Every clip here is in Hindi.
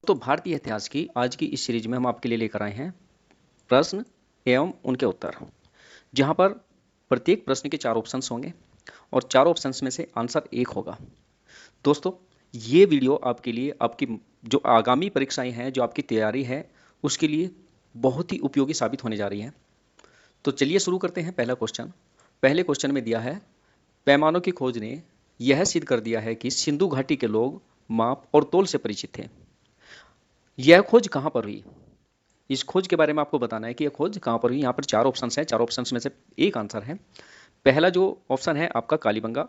तो भारतीय इतिहास की आज की इस सीरीज में हम आपके लिए लेकर आए हैं प्रश्न एवं उनके उत्तर, जहां पर प्रत्येक प्रश्न के 4 ऑप्शंस होंगे और 4 ऑप्शंस में से आंसर एक होगा। दोस्तों, ये वीडियो आपके लिए आपकी जो आगामी परीक्षाएं हैं, जो आपकी तैयारी है, उसके लिए बहुत ही उपयोगी साबित होने जा रही है। तो चलिए शुरू करते हैं। पहला क्वेश्चन, पहले क्वेश्चन में दिया है, पैमानों की खोज ने यह सिद्ध कर दिया है कि सिंधु घाटी के लोग माप और तोल से परिचित थे। यह खोज कहां पर हुई? इस खोज के बारे में आपको बताना है कि यह खोज कहां पर हुई। यहाँ पर 4 ऑप्शंस हैं, 4 ऑप्शंस में से एक आंसर है। पहला जो ऑप्शन है आपका कालीबंगा,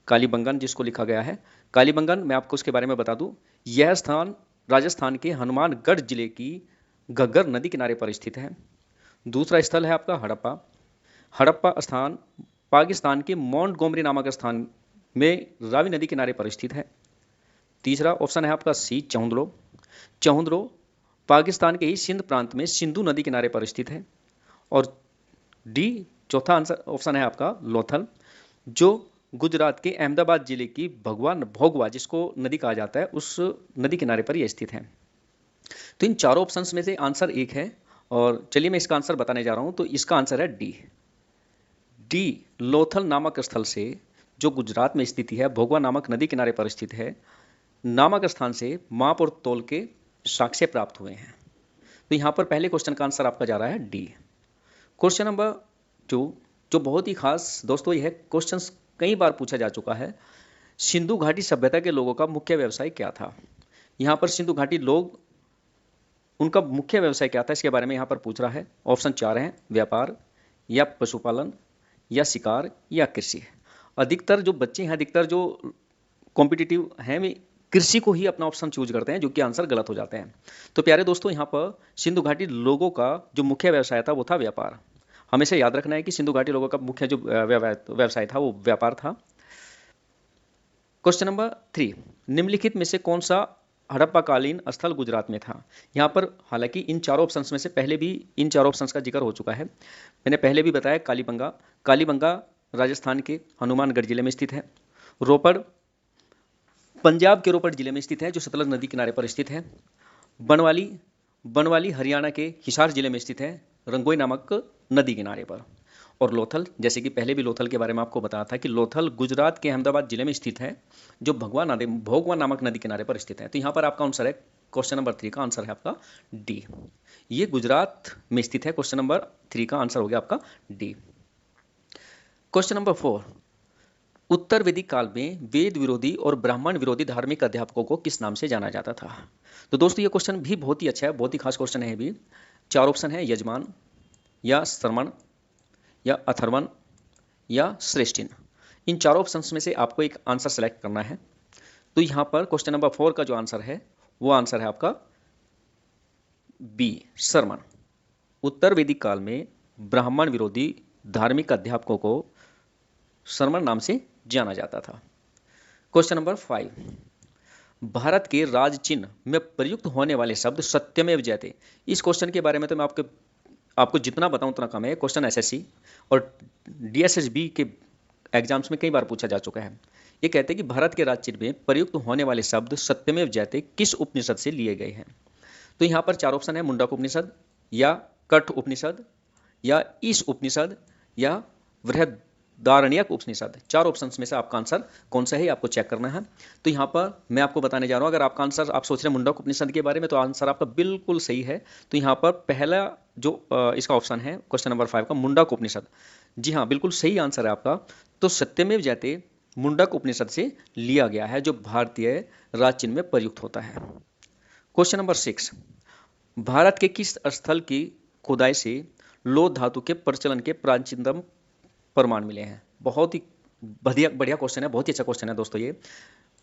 कालीबंगन जिसको लिखा गया है कालीबंगन। मैं आपको उसके बारे में बता दूं, यह स्थान राजस्थान के हनुमानगढ़ जिले की घग्गर नदी किनारे पर स्थित है। दूसरा स्थल है आपका हड़प्पा। हड़प्पा स्थान पाकिस्तान के मोंटगोमरी नामक स्थान में रावी नदी किनारे पर स्थित है। तीसरा ऑप्शन है आपका सी, चौंदलो। चौंदलो पाकिस्तान के ही सिंध प्रांत में सिंधु नदी किनारे पर स्थित है। और डी, चौथा आंसर ऑप्शन है आपका लोथल, जो गुजरात के अहमदाबाद जिले की भगवान भोगवा जिसको नदी कहा जाता है, उस नदी किनारे पर यह स्थित है। तो इन चारों ऑप्शंस में से आंसर एक है, और चलिए मैं इसका आंसर बताने जा रहा हूं। तो इसका आंसर है डी। डी, लोथल नामक स्थल से, जो गुजरात में स्थिति है, भोगवा नामक नदी किनारे पर स्थित है, नामक स्थान से माप और तोल के साक्ष्य प्राप्त हुए हैं। तो यहां पर पहले क्वेश्चन का आंसर आपका जा रहा है डी। क्वेश्चन नंबर 2, जो बहुत ही खास दोस्तों, यह क्वेश्चन कई बार पूछा जा चुका है। सिंधु घाटी सभ्यता के लोगों का मुख्य व्यवसाय क्या था? यहां पर सिंधु घाटी लोग, उनका मुख्य व्यवसाय क्या था, इसके बारे में यहां पर पूछ रहा है। ऑप्शन 4 हैं, व्यापार या पशुपालन या शिकार या कृषि। अधिकतर जो बच्चे हैं, अधिकतर जो कॉम्पिटिटिव हैं, वे कृषि को ही अपना ऑप्शन चूज करते हैं, जो कि आंसर गलत हो जाते हैं। तो प्यारे दोस्तों, यहाँ पर सिंधु घाटी लोगों का जो मुख्य व्यवसाय था वो था व्यापार। हमेशा याद रखना है कि सिंधु घाटी लोगों का मुख्य जो व्यवसाय था वो व्यापार था। क्वेश्चन नंबर 3, निम्नलिखित में से कौन सा हड़प्पाकालीन स्थल गुजरात में था? यहाँ पर हालांकि इन चारों ऑप्शंस में से पहले भी इन चारों ऑप्शंस का जिक्र हो चुका है। मैंने पहले भी बताया कालीबंगा। कालीबंगा राजस्थान के हनुमानगढ़ जिले में स्थित है। रोपड़ पंजाब के रोपड़ जिले में स्थित है, जो सतलज नदी किनारे पर स्थित है। बनवाली बनवाली हरियाणा के हिसार जिले में स्थित है, रंगोई नामक नदी किनारे पर। और लोथल, जैसे कि पहले भी लोथल के बारे में आपको बताया था कि लोथल गुजरात के अहमदाबाद जिले में स्थित है, जो भोगवा नामक नदी किनारे पर स्थित है। तो यहाँ पर आपका आंसर है, क्वेश्चन नंबर 3 का आंसर है आपका डी। ये गुजरात में स्थित है। क्वेश्चन नंबर 3 का आंसर हो गया आपका डी। क्वेश्चन नंबर 4, उत्तर वैदिक काल में वेद विरोधी और ब्राह्मण विरोधी धार्मिक अध्यापकों को किस नाम से जाना जाता था? तो दोस्तों, ये क्वेश्चन भी बहुत ही अच्छा है, बहुत ही खास क्वेश्चन है। भी 4 ऑप्शन है, यजमान या श्रमण या अथर्वण या श्रेष्ठिन। इन चारों ऑप्शंस में से आपको एक आंसर सेलेक्ट करना है। तो यहां पर क्वेश्चन नंबर 4 का जो आंसर है वो आंसर है आपका बी, श्रमण। उत्तर वैदिक काल में ब्राह्मण विरोधी धार्मिक अध्यापकों को श्रमण नाम से जाना जाता था। क्वेश्चन नंबर 5, भारत के राज चिन्ह में प्रयुक्त होने वाले शब्द सत्यमेव जयते। इस क्वेश्चन के बारे में तो मैं आपको जितना बताऊं उतना कम है। क्वेश्चन एसएससी और डीएसएसबी के एग्जाम्स में कई बार पूछा जा चुका है। ये कहते हैं कि भारत के राज चिन्ह में प्रयुक्त होने वाले शब्द सत्यमेव जयते किस उपनिषद से लिए गए हैं? तो यहाँ पर 4 ऑप्शन है, मुंडक उपनिषद या कठ उपनिषद या ईश उपनिषद या बृहदारण्यक उपनिषद। 4 ऑप्शंस में से आपका आंसर कौन सा है, आपको चेक करना है। तो यहाँ पर मैं आपको बताने जा रहा हूँ, अगर आपका आंसर आप सोच रहे हैं मुंडक उपनिषद के बारे में, तो आंसर आपका बिल्कुल सही है। तो यहाँ पर पहला जो इसका ऑप्शन है क्वेश्चन नंबर 5 का, मुंडक उपनिषद, जी हाँ, बिल्कुल सही आंसर है आपका। तो सत्यमेव जयते मुंडक उपनिषद से लिया गया है, जो भारतीय राज चिन्ह में प्रयुक्त होता है। क्वेश्चन नंबर 6, भारत के किस स्थल की खुदाई से लोह धातु के प्रचलन के प्राचीनतम प्रमाण मिले हैं? बहुत ही बढ़िया क्वेश्चन है, बहुत ही अच्छा क्वेश्चन है दोस्तों ये।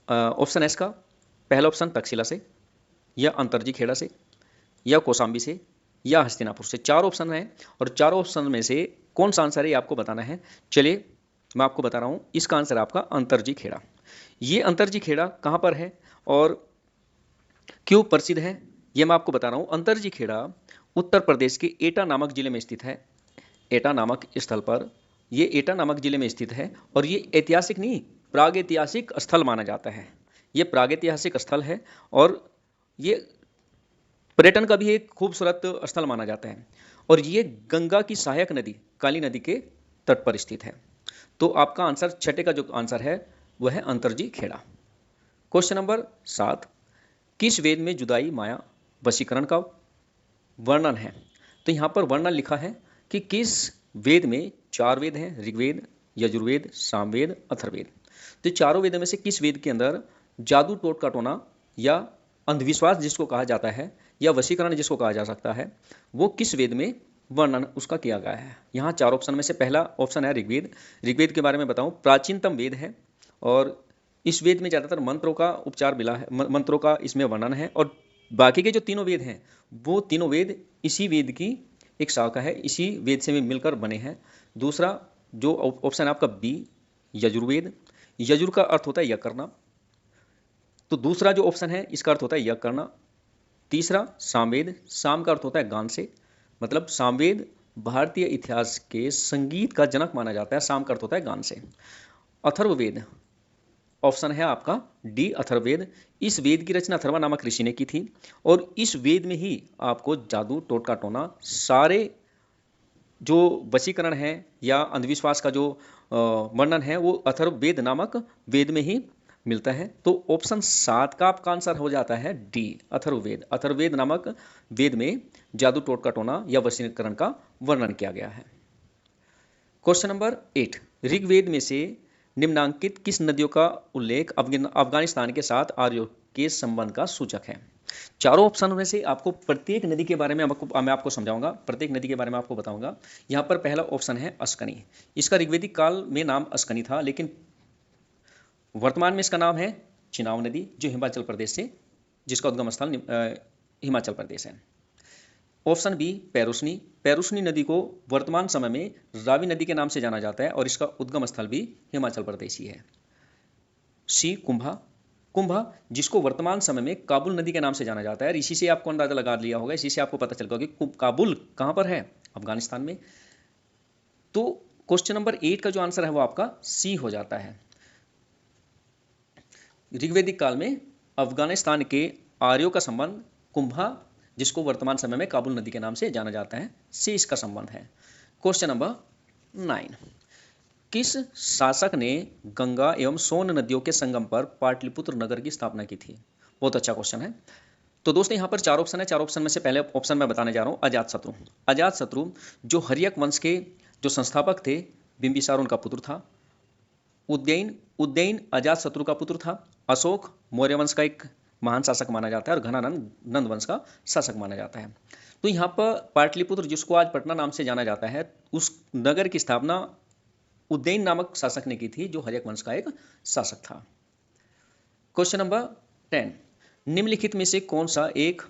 ऑप्शन एस का पहला ऑप्शन तक्षशिला से या अंतरजी खेड़ा से या कौशाम्बी से या हस्तिनापुर से। 4 ऑप्शन है, और 4 ऑप्शन में से कौन सा आंसर है ये आपको बताना है। चलिए मैं आपको बता रहा हूं, इसका आंसर आपका अंतरजी खेड़ा। ये अंतरजी खेड़ा कहां पर है और क्यों प्रसिद्ध है, ये मैं आपको बता रहा हूं। अंतरजी खेड़ा उत्तर प्रदेश के एटा नामक जिले में स्थित है। एटा नामक स्थल पर, ये एटा नामक जिले में स्थित है, और ये ऐतिहासिक नहीं, प्रागैतिहासिक स्थल माना जाता है। ये प्रागैतिहासिक स्थल है, और ये पर्यटन का भी एक खूबसूरत स्थल माना जाता है और ये गंगा की सहायक नदी काली नदी के तट पर स्थित है। तो आपका आंसर छठे का जो आंसर है वह है अंतरजी खेड़ा। क्वेश्चन नंबर 7, किस वेद में जुदाई माया वशीकरण का वर्णन है? तो यहाँ पर वर्णन लिखा है कि किस वेद में, 4 वेद हैं, ऋग्वेद, यजुर्वेद, सामवेद, अथर्ववेद। तो चारों वेदों में से किस वेद के अंदर जादू टोटका टोना या अंधविश्वास जिसको कहा जाता है या वशीकरण जिसको कहा जा सकता है, वो किस वेद में वर्णन उसका किया गया है? यहाँ 4 ऑप्शन में से पहला ऑप्शन है ऋग्वेद। ऋग्वेद के बारे में बताऊं, प्राचीनतम वेद है और इस वेद में ज़्यादातर मंत्रों का उपचार मिला है, मंत्रों का इसमें वर्णन है। और बाकी के जो तीनों वेद हैं वो तीनों वेद इसी वेद की एक शाखा है, इसी वेद से मिलकर बने हैं। दूसरा जो ऑप्शन है आपका बी, यजुर्वेद। यजुर का अर्थ होता है यज्ञ करना, तो दूसरा जो ऑप्शन है इसका अर्थ होता है यज्ञ करना। तीसरा सामवेद, साम का अर्थ होता है गान से, मतलब सामवेद भारतीय इतिहास के संगीत का जनक माना जाता है, साम का अर्थ होता है गान से। अथर्ववेद ऑप्शन है आपका डी, अथर्ववेद। इस वेद की रचना अथर्वा नामक ऋषि ने की थी और इस वेद में ही आपको जादू टोटका टोना सारे जो वशीकरण है या अंधविश्वास का जो वर्णन है वो अथर्ववेद नामक वेद में ही मिलता है। तो ऑप्शन 7 का आपका आंसर हो जाता है डी, अथर्ववेद। अथर्ववेद नामक वेद में जादू टोटका टोना या वशीकरण का वर्णन किया गया है। क्वेश्चन नंबर 8, ऋग्वेद में से निम्नांकित किस नदियों का उल्लेख अफगानिस्तान के साथ आर्यों के संबंध का सूचक है? चारों ऑप्शन में से आपको प्रत्येक नदी के बारे में मैं आपको समझाऊंगा, प्रत्येक नदी के बारे में आपको बताऊंगा। यहाँ पर पहला ऑप्शन है अस्कनी। इसका ऋग्वेदिक काल में नाम अस्कनी था, लेकिन वर्तमान में इसका नाम है चिनाब नदी, जो हिमाचल प्रदेश से, जिसका उद्गम स्थल हिमाचल प्रदेश है। Option B पैरुष्णी। पैरुष्णी नदी को वर्तमान समय में रावी नदी के नाम से जाना जाता है और इसका उद्गम स्थल भी हिमाचल प्रदेश ही है। सी कुंभा। कुंभा जिसको वर्तमान समय में काबुल नदी के नाम से जाना जाता है, इसी से आपको अंदाजा लगा लिया होगा, इसी से आपको पता चल गया कि काबुल कहाँ पर है, अफगानिस्तान में। तो क्वेश्चन नंबर 8 का जो आंसर है वो आपका सी हो जाता है। ऋग्वैदिक काल में अफगानिस्तान के आर्यों का संबंध कुंभा, जिसको वर्तमान समय में काबुल नदी के नाम से जाना जाता है, से इसका संबंध है। क्वेश्चन नंबर 9, किस शासक ने गंगा एवं सोन नदियों के संगम पर पाटलिपुत्र नगर की स्थापना की थी? बहुत अच्छा क्वेश्चन है। तो दोस्तों यहाँ पर 4 ऑप्शन है, 4 ऑप्शन में से पहले ऑप्शन मैं बताने जा रहा हूँ अजातशत्रु। अजातशत्रु जो हर्यक वंश के जो संस्थापक थे, बिंबिसार उनका पुत्र था। उज्जैन अजातशत्रु का पुत्र था। अशोक मौर्य वंश का एक महान शासक माना जाता है और घनानंद नंद वंश का शासक माना जाता है। तो यहाँ पर पाटलिपुत्र, जिसको आज पटना नाम से जाना जाता है, उस नगर की स्थापना उज्जैन नामक शासक ने की थी, जो हर्यक वंश का एक शासक था। क्वेश्चन नंबर 10, निम्नलिखित में से कौन सा एक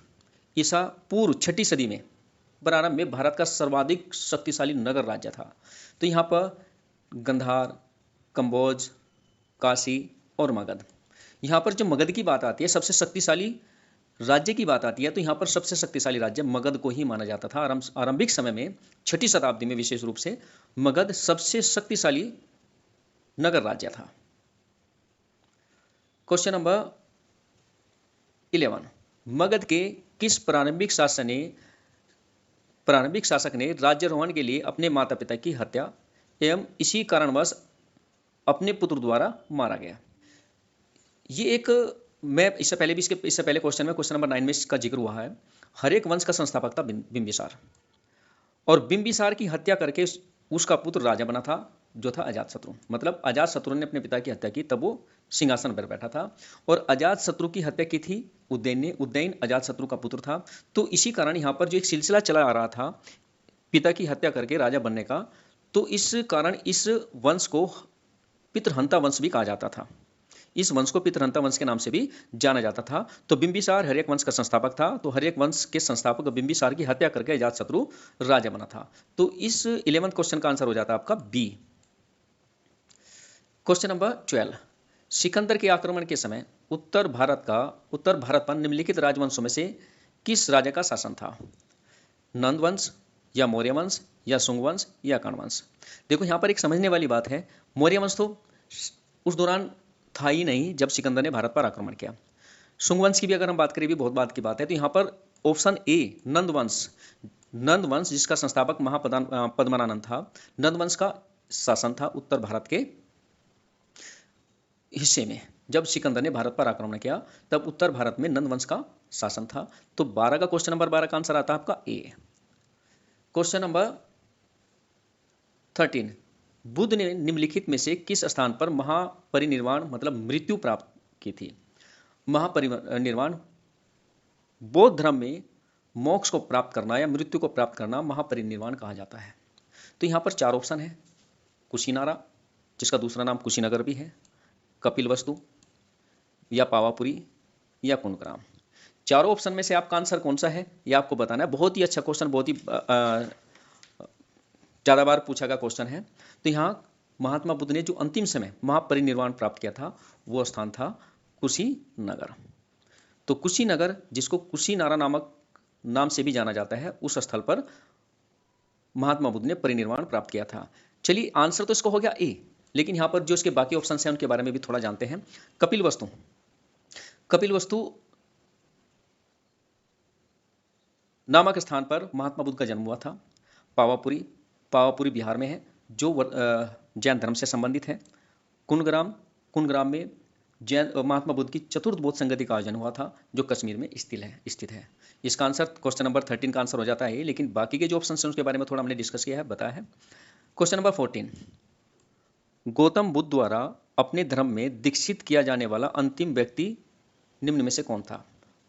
ईसा पूर्व 6ठी सदी में प्रारंभ में भारत का सर्वाधिक शक्तिशाली नगर राज्य था? तो यहाँ पर गंधार, कंबोज, काशी और मगध। यहाँ पर जो मगध की बात आती है, सबसे शक्तिशाली राज्य की बात आती है, तो यहाँ पर सबसे शक्तिशाली राज्य मगध को ही माना जाता था। आरंभिक समय में 6ठी शताब्दी में विशेष रूप से मगध सबसे शक्तिशाली नगर राज्य था। क्वेश्चन नंबर 11, मगध के किस प्रारंभिक शासक ने राज्यारोहण के लिए अपने माता पिता की हत्या एवं इसी कारणवश अपने पुत्र द्वारा मारा गया? ये एक, मैं इससे पहले क्वेश्चन में, क्वेश्चन नंबर 9 में इसका जिक्र हुआ है। हर्यक वंश का संस्थापक था बिंबिसार, और बिंबिसार की हत्या करके उसका पुत्र राजा बना था, जो था अजातशत्रु। मतलब अजातशत्रु ने अपने पिता की हत्या की, तब वो सिंहासन पर बैठा था, और अजातशत्रु की हत्या की थी उज्जैन ने। उज्जैन अजातशत्रु का पुत्र था। तो इसी कारण यहाँ पर जो एक सिलसिला चला आ रहा था पिता की हत्या करके राजा बनने का, तो इस कारण इस वंश को पितृहंता वंश भी कहा जाता था। इस वंश को पितृहंता वंश के नाम से भी जाना जाता था। तो बिंबिसार हर्यक वंश का संस्थापक था, तो हर्यक वंश के संस्थापक बिंबिसार की हत्या करके अजातशत्रु राजा बना था। तो इस 11वें क्वेश्चन का आंसर हो जाता है आपका बी। क्वेश्चन नंबर 12, सिकंदर के आक्रमण के समय उत्तर भारत पर निम्नलिखित राजवंशों में से किस राजा का शासन था? नंद वंश या मौर्य वंश या शुंग वंश या कर्ण वंश? देखो यहाँ पर एक समझने वाली बात है, मौर्य वंश तो उस दौरान था ही नहीं जब सिकंदर ने भारत पर आक्रमण किया। शुंग वंश की भी अगर हम बात करें भी बहुत बात की बात है। तो यहाँ पर ऑप्शन ए नंदवंश, नंदवंश जिसका संस्थापक पद्मनानंद था, नंदवंश का शासन था उत्तर भारत के हिस्से में। जब सिकंदर ने भारत पर आक्रमण किया तब उत्तर भारत में नंदवंश का शासन था। तो 12 का क्वेश्चन नंबर 12 का आंसर आता है आपका ए। क्वेश्चन नंबर 13, बुद्ध ने निम्नलिखित में से किस स्थान पर महापरिनिर्वाण मतलब मृत्यु प्राप्त की थी? महापरिनिर्वाण, बौद्ध धर्म में मोक्ष को प्राप्त करना या मृत्यु को प्राप्त करना महापरिनिर्वाण कहा जाता है। तो यहाँ पर 4 ऑप्शन है, कुशीनारा जिसका दूसरा नाम कुशीनगर भी है, कपिलवस्तु या पावापुरी या कुंडग्राम। चारों ऑप्शन में से आपका आंसर कौन सा है यह आपको बताना है। बहुत ही अच्छा क्वेश्चन, बहुत ही ज़्यादा बार पूछा गया क्वेश्चन है। तो यहाँ महात्मा बुद्ध ने जो अंतिम समय महापरिनिर्वाण प्राप्त किया था वो स्थान था कुशीनगर। तो कुशीनगर जिसको कुशीनारा नामक नाम से भी जाना जाता है, उस स्थल पर महात्मा बुद्ध ने परिनिर्वाण प्राप्त किया था। चलिए आंसर तो इसको हो गया ए, लेकिन यहाँ पर जो इसके बाकी ऑप्शन हैं उनके बारे में भी थोड़ा जानते हैं। कपिलवस्तु, कपिलवस्तु नामक स्थान पर महात्मा बुद्ध का जन्म हुआ था। पावापुरी, पावापुरी बिहार में है जो जैन धर्म से संबंधित है। कुंडग्राम, कुंडग्राम में जैन महात्मा बुद्ध की चतुर्थ बौद्ध संगति का आयोजन हुआ था जो कश्मीर में स्थित है। इसका आंसर क्वेश्चन नंबर 13 का आंसर हो जाता है, लेकिन बाकी के जो ऑप्शन हैं उसके बारे में थोड़ा हमने डिस्कस किया है, बताया है। क्वेश्चन नंबर 14, गौतम बुद्ध द्वारा अपने धर्म में दीक्षित किया जाने वाला अंतिम व्यक्ति निम्न में से कौन था?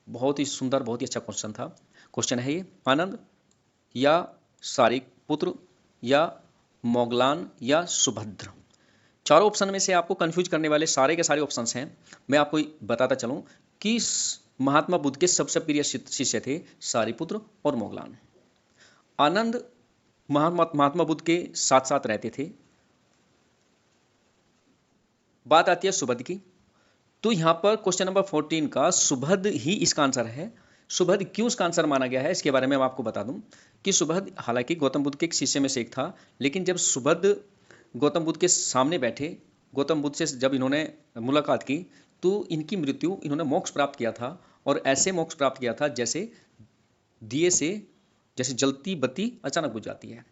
बहुत ही सुंदर, बहुत ही अच्छा क्वेश्चन था। क्वेश्चन है ये, आनंद या सारिपुत्र या मोगलान या सुभद्र। चारों ऑप्शन में से आपको कंफ्यूज करने वाले सारे के सारे ऑप्शंस हैं। मैं आपको बताता चलूं कि महात्मा बुद्ध के सबसे प्रिय शिष्य थे सारिपुत्र और मोगलान। आनंद महात्मा बुद्ध के साथ साथ रहते थे। बात आती है सुभद्र की, तो यहां पर क्वेश्चन नंबर 14 का सुभद्र ही इसका आंसर है। सुभद्र क्यों इसका आंसर माना गया है इसके बारे में मैं आपको बता दूं कि सुभद्र हालांकि गौतम बुद्ध के एक शिष्य में से एक था, लेकिन जब सुभद्र गौतम बुद्ध के सामने बैठे, गौतम बुद्ध से जब इन्होंने मुलाकात की तो इनकी मृत्यु, इन्होंने मोक्ष प्राप्त किया था। और ऐसे मोक्ष प्राप्त किया था जैसे दिए से जैसे जलती बत्ती अचानक बुझ जाती है।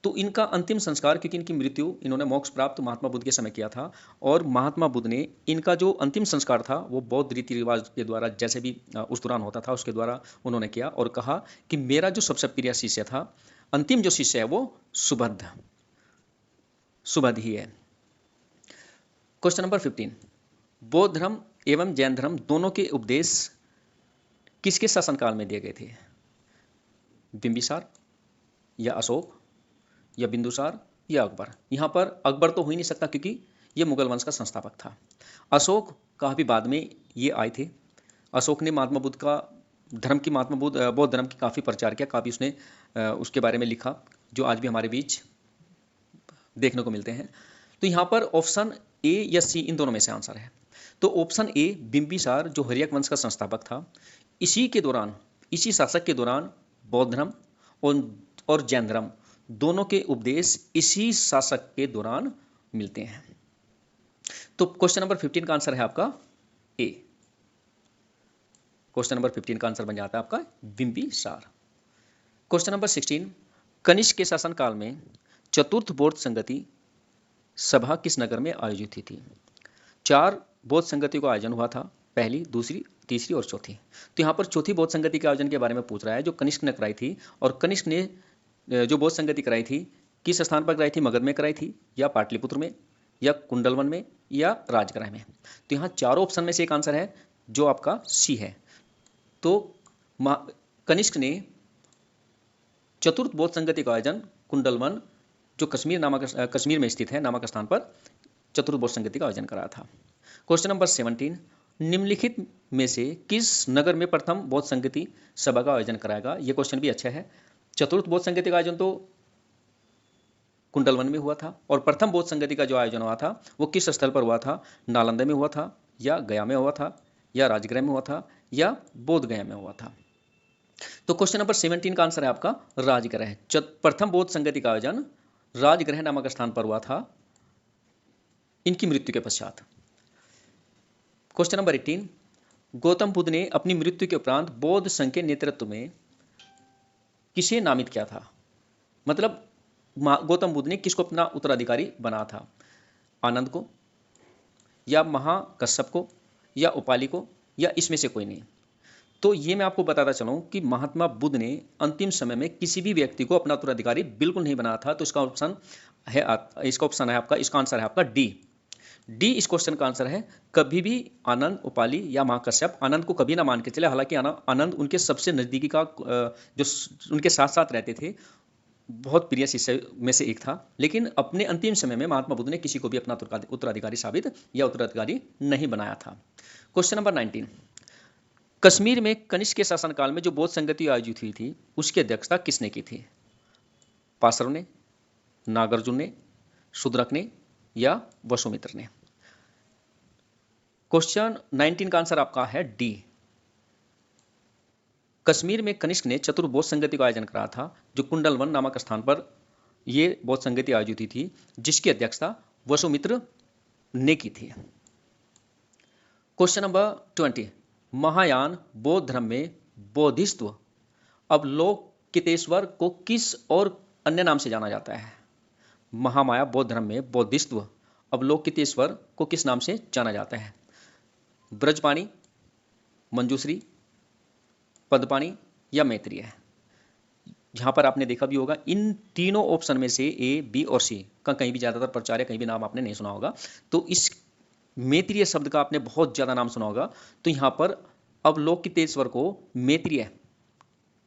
तो इनका अंतिम संस्कार, क्योंकि इनकी मृत्यु, इन्होंने मोक्ष प्राप्त महात्मा बुद्ध के समय किया था, और महात्मा बुद्ध ने इनका जो अंतिम संस्कार था वो बौद्ध रीति रिवाज के द्वारा जैसे भी उस दौरान होता था उसके द्वारा उन्होंने किया और कहा कि मेरा जो सबसे प्रिय शिष्य था, अंतिम जो शिष्य है वो सुभद्र ही है। क्वेश्चन नंबर 15, बौद्ध धर्म एवं जैन धर्म दोनों के उपदेश किसके शासनकाल में दिए गए थे? बिंबिसार या अशोक या बिंदुसार या अकबर। यहाँ पर अकबर तो हो ही नहीं सकता क्योंकि ये मुगल वंश का संस्थापक था। अशोक काफ़ी बाद में ये आए थे। अशोक ने महात्मा बुद्ध का धर्म की बौद्ध धर्म की काफ़ी प्रचार किया, काफ़ी उसने उसके बारे में लिखा जो आज भी हमारे बीच देखने को मिलते हैं। तो यहाँ पर ऑप्शन ए या सी इन दोनों में से आंसर है। तो ऑप्शन ए बिंबिसार जो हर्यक वंश का संस्थापक था, इसी के दौरान, इसी शासक के दौरान बौद्ध धर्म और जैन धर्म दोनों के उपदेश इसी शासक के दौरान मिलते हैं। तो क्वेश्चन नंबर 15 का आंसर है आपका ए। क्वेश्चन नंबर 15 का आंसर बन जाता है आपका बिंबिसार। क्वेश्चन नंबर 16, कनिष्क के शासनकाल में चतुर्थ बौद्ध संगति सभा किस नगर में आयोजित हुई थी? 4 बौद्ध संगति का आयोजन हुआ था, पहली, दूसरी, तीसरी और चौथी। तो यहाँ पर चौथी बौद्ध संगति के आयोजन के बारे में पूछ रहा है जो कनिष्क ने कराई थी। और कनिष्क ने जो बौद्ध संगति कराई थी किस स्थान पर कराई थी? मगध में कराई थी या पाटलिपुत्र में या कुंडलवन में या राजगृह में। तो यहाँ चारों ऑप्शन में से एक आंसर है जो आपका सी है। तो कनिष्क ने चतुर्थ बौद्ध संगति का आयोजन कुंडलवन जो कश्मीर में स्थित है नामक स्थान पर चतुर्थ बौद्ध संगति का आयोजन कराया था। क्वेश्चन नंबर 17, निम्नलिखित में से किस नगर में प्रथम बौद्ध संगति सभा का आयोजन कराएगा? ये क्वेश्चन भी अच्छा है। चतुर्थ बौद्ध संगति का आयोजन तो कुंडलवन में हुआ था और प्रथम बौद्ध संगति का जो आयोजन हुआ था वो किस स्थल पर हुआ था? नालंदा में हुआ था या गया में हुआ था या राजगृह में हुआ था या बोध गया में हुआ था। तो क्वेश्चन नंबर 17 का आंसर है आपका राजगृह। प्रथम बौद्ध संगति का आयोजन राजगृह नामक स्थान पर हुआ था इनकी मृत्यु के पश्चात। क्वेश्चन नंबर 18, गौतम बुद्ध ने अपनी मृत्यु के उपरांत बौद्ध संघ के नेतृत्व में किसे नामित किया था? मतलब गौतम बुद्ध ने किसको अपना उत्तराधिकारी बना था? आनंद को, या महाकश्यप को, या उपाली को, या इसमें से कोई नहीं? तो ये मैं आपको बताता चलूं कि महात्मा बुद्ध ने अंतिम समय में किसी भी व्यक्ति को अपना उत्तराधिकारी बिल्कुल नहीं बनाया था। तो इसका ऑप्शन है आपका, इसका आंसर है आपका डी। डी इस क्वेश्चन का आंसर है। कभी भी आनंद, उपाली या महाकश्यप, आनंद को कभी ना मान के चले, हालांकि आनंद उनके सबसे नजदीकी का जो उनके साथ साथ रहते थे, बहुत प्रिय शिष्य में से एक था, लेकिन अपने अंतिम समय में महात्मा बुद्ध ने किसी को भी अपना उत्तराधिकारी साबित या उत्तराधिकारी नहीं बनाया था। क्वेश्चन नंबर 19, कश्मीर में कनिष्क के शासनकाल में जो बौद्ध संगति आयोजित हुई थी उसकी अध्यक्षता किसने की थी? पासर ने, नागार्जुन ने, शूद्रक ने, या वसुमित्र ने? क्वेश्चन 19 का आंसर आपका है डी। कश्मीर में कनिष्क ने चतुर्बौद्ध संगति का आयोजन करा था, जो कुंडलवन नामक स्थान पर यह बौद्ध संगति आयोजित हुई थी, जिसकी अध्यक्षता वसुमित्र ने की थी। क्वेश्चन नंबर 20, महायान बौद्ध धर्म में बोधिसत्व अवलोकितेश्वर को किस और अन्य नाम से जाना जाता है? महामाया बौद्ध धर्म में बोधिसत्व अवलोकितेश्वर को किस नाम से जाना जाता है? ब्रजपाणी, मंजूश्री, पदपाणी, या मैत्रेय? जहां पर आपने देखा भी होगा इन तीनों ऑप्शन में से ए, बी और सी का कहीं भी ज्यादातर प्रचार है, कहीं भी नाम आपने नहीं सुना होगा। तो इस मैत्रेय शब्द का आपने बहुत ज्यादा नाम सुना होगा। तो यहां पर अवलोकितेश्वर को मैत्रेय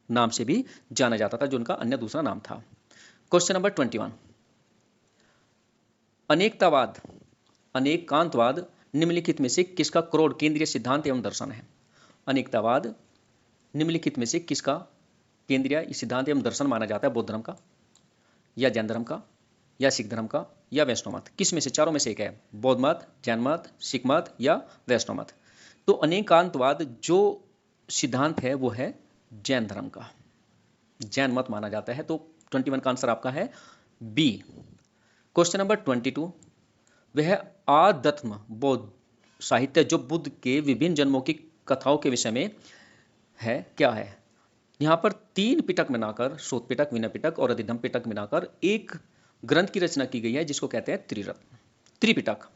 नाम से भी जाना जाता था, जो उनका अन्य दूसरा नाम था। क्वेश्चन नंबर 21, अनेकतावाद, अनेकांतवाद निम्नलिखित में से किसका क्रोड केंद्रीय सिद्धांत एवं दर्शन है? अनेकतावाद निम्नलिखित में से किसका केंद्रीय सिद्धांत एवं दर्शन माना जाता है? बौद्ध धर्म का, या जैन धर्म का, या सिख धर्म का, या वैष्णव मत? किस में से? चारों में से एक है, बौद्ध मत, जैन मत, सिख मत, या वैष्णव मत। तो अनेकांतवाद जो सिद्धांत है वो है जैन धर्म का, जैन मत माना जाता है। तो 21 का आंसर आपका है बी। क्वेश्चन नंबर 22, वह आध्यात्म बौद्ध साहित्य जो बुद्ध के विभिन्न जन्मों की कथाओं के विषय में है, क्या है? यहाँ पर 3 पिटक मिलाकर, सूत पिटक, विनय पिटक और अधिधम्म पिटक मिलाकर एक ग्रंथ की रचना की गई है, जिसको कहते हैं त्रिपिटक।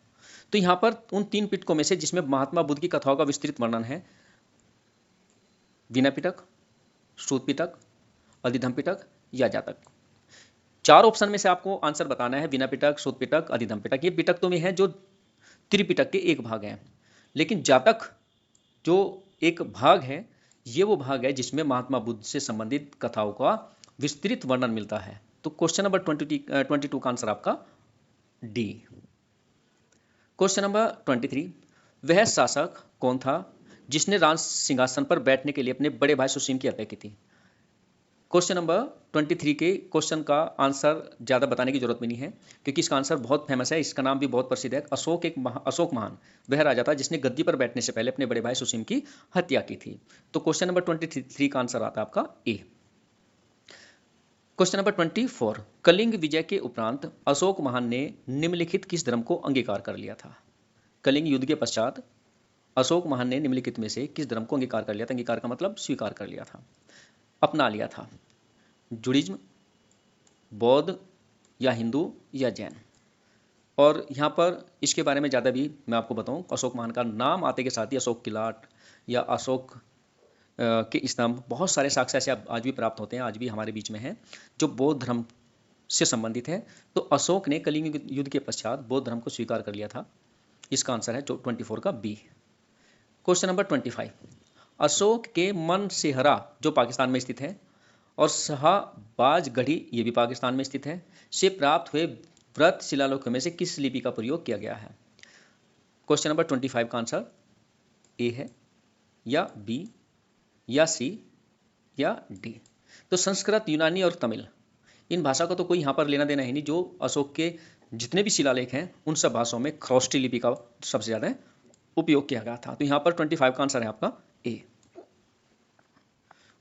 तो यहाँ पर उन 3 पिटकों में से जिसमें महात्मा बुद्ध की कथाओं का विस्तृत वर्णन है, विनय पिटक, सूत पिटक, अधिधम्म पिटक, या जातक? 4 ऑप्शन में से आपको आंसर बताना है। विनय पिटक, सूत पिटक, अधिधम्म पिटक, ये पिटक तो में है जो त्रिपिटक के एक भाग हैं, लेकिन जातक जो एक भाग है, ये वो भाग है जिसमें महात्मा बुद्ध से संबंधित कथाओं का विस्तृत वर्णन मिलता है। तो क्वेश्चन नंबर 22 का आंसर आपका डी। क्वेश्चन नंबर 23, वह शासक कौन था जिसने राज सिंहासन पर बैठने के लिए अपने बड़े भाई सुसीम की हत्या की थी? क्वेश्चन नंबर 23 के क्वेश्चन का आंसर ज़्यादा बताने की जरूरत भी नहीं है, क्योंकि इसका आंसर बहुत फेमस है, इसका नाम भी बहुत प्रसिद्ध है। अशोक महान वह राजा था जिसने गद्दी पर बैठने से पहले अपने बड़े भाई सुसीम की हत्या की थी। तो क्वेश्चन नंबर 23 का आंसर आता है आपका ए। क्वेश्चन नंबर 24, कलिंग विजय के उपरांत अशोक महान ने निम्नलिखित किस धर्म को अंगीकार कर लिया था? कलिंग युद्ध के पश्चात अशोक महान ने निम्नलिखित में से किस धर्म को अंगीकार कर लिया था? अंगीकार का मतलब स्वीकार कर लिया था, अपना लिया था। जुडिज्म, बौद्ध, या हिंदू, या जैन? और यहाँ पर इसके बारे में ज़्यादा भी मैं आपको बताऊँ, अशोक महान का नाम आते के साथ ही अशोक किलाट या अशोक के स्तंभ, बहुत सारे साक्ष्य ऐसे आज भी प्राप्त होते हैं, आज भी हमारे बीच में हैं, जो बौद्ध धर्म से संबंधित है। तो अशोक ने कलिंग युद्ध के पश्चात बौद्ध धर्म को स्वीकार कर लिया था। इसका आंसर है 24 का बी। क्वेश्चन नंबर 25, अशोक के मनसेहरा जो पाकिस्तान में स्थित है और शाहबाजगढ़ी ये भी पाकिस्तान में स्थित है से प्राप्त हुए व्रत शिलालेखों में से किस लिपि का प्रयोग किया गया है? क्वेश्चन नंबर 25 का आंसर ए है, या बी, या सी, या डी? तो संस्कृत, यूनानी और तमिल, इन भाषा का तो कोई यहाँ पर लेना देना है नहीं। जो अशोक के जितने भी शिलालेख हैं उन सब भाषाओं में खरोष्टी लिपि का सबसे ज़्यादा उपयोग किया गया था। तो यहाँ पर 25 का आंसर है आपका ए।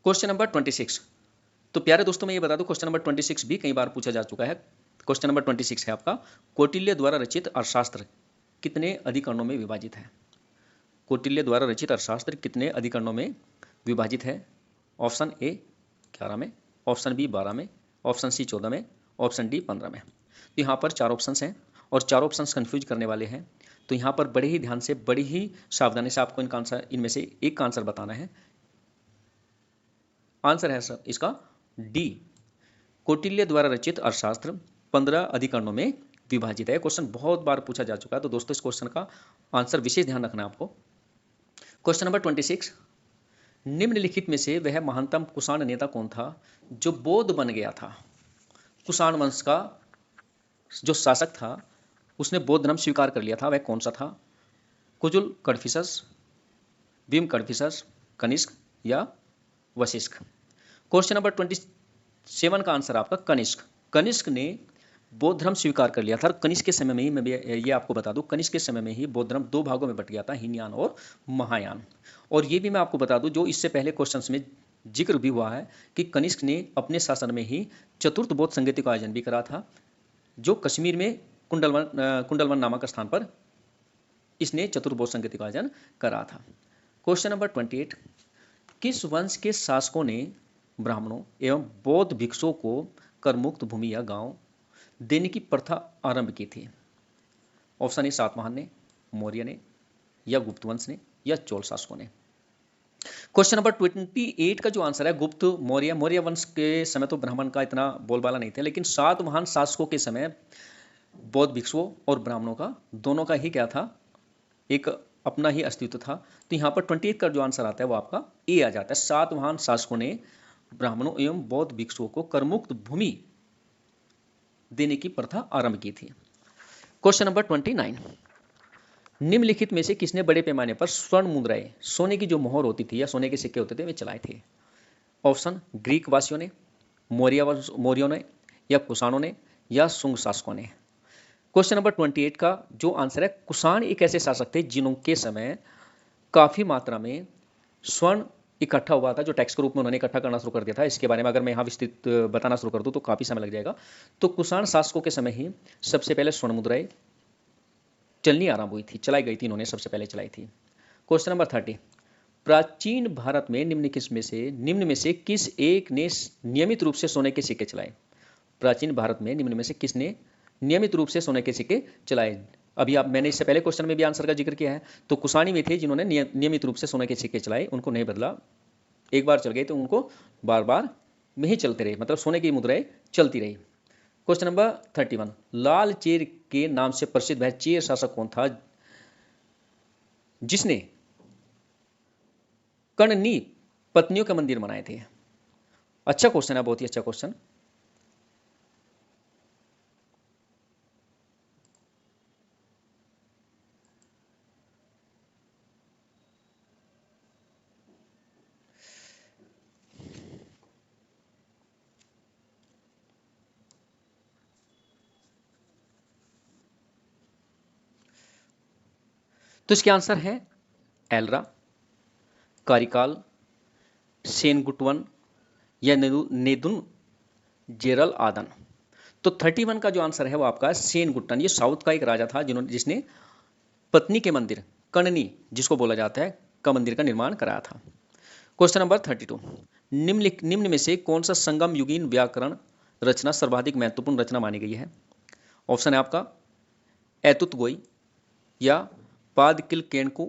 क्वेश्चन नंबर 26, तो प्यारे दोस्तों मैं ये बता दूं, क्वेश्चन नंबर 26 भी कई बार पूछा जा चुका है। क्वेश्चन नंबर 26 है आपका, कौटिल्य द्वारा रचित अर्थशास्त्र कितने अधिकरणों में विभाजित है? कौटिल्य द्वारा रचित अर्थशास्त्र कितने अधिकरणों में विभाजित है? ऑप्शन ए 11 में, ऑप्शन बी 12 में, ऑप्शन सी 14 में, ऑप्शन डी 15 में। तो यहाँ पर 4 ऑप्शंस हैं और 4 ऑप्शंस कंफ्यूज करने वाले हैं, तो यहाँ पर बड़े ही ध्यान से, बड़ी ही सावधानी से आपको इनका आंसर, इनमें से एक का आंसर बताना है। आंसर है सर इसका डी, कौटिल्य द्वारा रचित अर्थशास्त्र 15 अधिकरणों में विभाजित है। क्वेश्चन बहुत बार पूछा जा चुका है, तो दोस्तों इस क्वेश्चन का आंसर विशेष ध्यान रखना है आपको। क्वेश्चन नंबर 26, निम्नलिखित में से वह महानतम कुषाण नेता कौन था जो बौद्ध बन गया था? कुषाण वंश का जो शासक था उसने बौद्ध धर्म स्वीकार कर लिया था, वह कौन सा था? कुजुल कडफिसस, भीम कडफिसस, कनिष्क या वशिष्ठ? क्वेश्चन नंबर 27 का आंसर आपका कनिष्क। कनिष्क ने बौद्ध धर्म स्वीकार कर लिया था। कनिष्क के समय में ही, मैं भी ये आपको बता दूं, कनिष्क के समय में ही बौद्ध धर्म 2 भागों में बट गया था, हीनयान और महायान। और ये भी मैं आपको बता दूं, जो इससे पहले क्वेश्चंस में जिक्र भी हुआ है कि कनिष्क ने अपने शासन में ही चतुर्थ बौद्ध संगति का आयोजन भी करा था, जो कश्मीर में कुंडलवन नामक स्थान पर इसने चतुर्थ बौद्ध संगति का आयोजन करा था। क्वेश्चन नंबर 28, किस वंश के शासकों ने ब्राह्मणों एवं बौद्ध भिक्षुओं को करमुक्त भूमि या गांव देने की प्रथा आरंभ की थी? ऑप्शन ए सातवाहन ने, मौर्य ने, या गुप्त वंश ने, या चोल शासकों ने? क्वेश्चन नंबर 28 का जो आंसर है गुप्त मौर्य वंश के समय तो ब्राह्मण का इतना बोलबाला नहीं था, लेकिन सातवाहन शासकों के समय बौद्ध भिक्षुओं और ब्राह्मणों का, दोनों का ही क्या था, एक अपना ही अस्तित्व था। तो यहाँ पर 28 का जो आंसर आता है वो आपका ए आ जाता है। सातवाहन शासकों ने ब्राह्मणों एवं बौद्ध भिक्षुओं को करमुक्त भूमि देने की प्रथा आरंभ की थी। क्वेश्चन नंबर 29, निम्नलिखित में से किसने बड़े पैमाने पर स्वर्ण मुद्राएं, सोने की जो मोहर होती थी या सोने के सिक्के होते थे, वे चलाए थे? ऑप्शन ग्रीक वासियों ने, मौर्यों ने, या कुषाणों ने, या शुंग शासकों ने? क्वेश्चन नंबर 28 का जो आंसर है, कुषाण एक ऐसे शासक थे जिनके समय काफी मात्रा में स्वर्ण इकट्ठा हुआ था, जो टैक्स के रूप में उन्होंने इकट्ठा करना शुरू कर दिया था। इसके बारे में अगर मैं यहाँ विस्तृत बताना शुरू कर दूं तो काफी समय लग जाएगा। तो कुषाण शासकों के समय ही सबसे पहले स्वर्ण मुद्राएं चलनी आरंभ हुई थी, चलाई गई थी, इन्होंने सबसे पहले चलाई थी। क्वेश्चन नंबर 30, प्राचीन भारत में निम्न में से किस एक ने नियमित रूप से सोने के सिक्के चलाए? प्राचीन भारत में निम्न में से किसने नियमित रूप से सोने के सिक्के चलाए? अभी मैंने इससे पहले क्वेश्चन में भी आंसर का जिक्र किया है, तो कुषाणी में थे जिन्होंने नियमित रूप से सोने के सिक्के चलाए, उनको नहीं बदला। एक बार चल गए तो उनको बार बार में ही चलते रहे, मतलब सोने की मुद्राएं चलती रही। क्वेश्चन नंबर 31, लाल चेर के नाम से प्रसिद्ध वह चेर शासक कौन था जिसने कर्णनी पत्नियों के मंदिर बनाए थे? अच्छा क्वेश्चन है, बहुत ही अच्छा क्वेश्चन। तो इसके आंसर है एलरा, कारिकाल, सेनगुटवन, या नेदुन जेरल आदन? तो 31 का जो आंसर है वो आपका सेनगुट्टन। ये साउथ का एक राजा था जिसने पत्नी के मंदिर कर्णनी, जिसको बोला जाता है, का मंदिर का निर्माण कराया था। क्वेश्चन नंबर 32, निम्न में से कौन सा संगम युगीन व्याकरण रचना सर्वाधिक महत्वपूर्ण रचना मानी गई है? ऑप्शन है आपका एतुतगोई, या पादकिलकेनकु,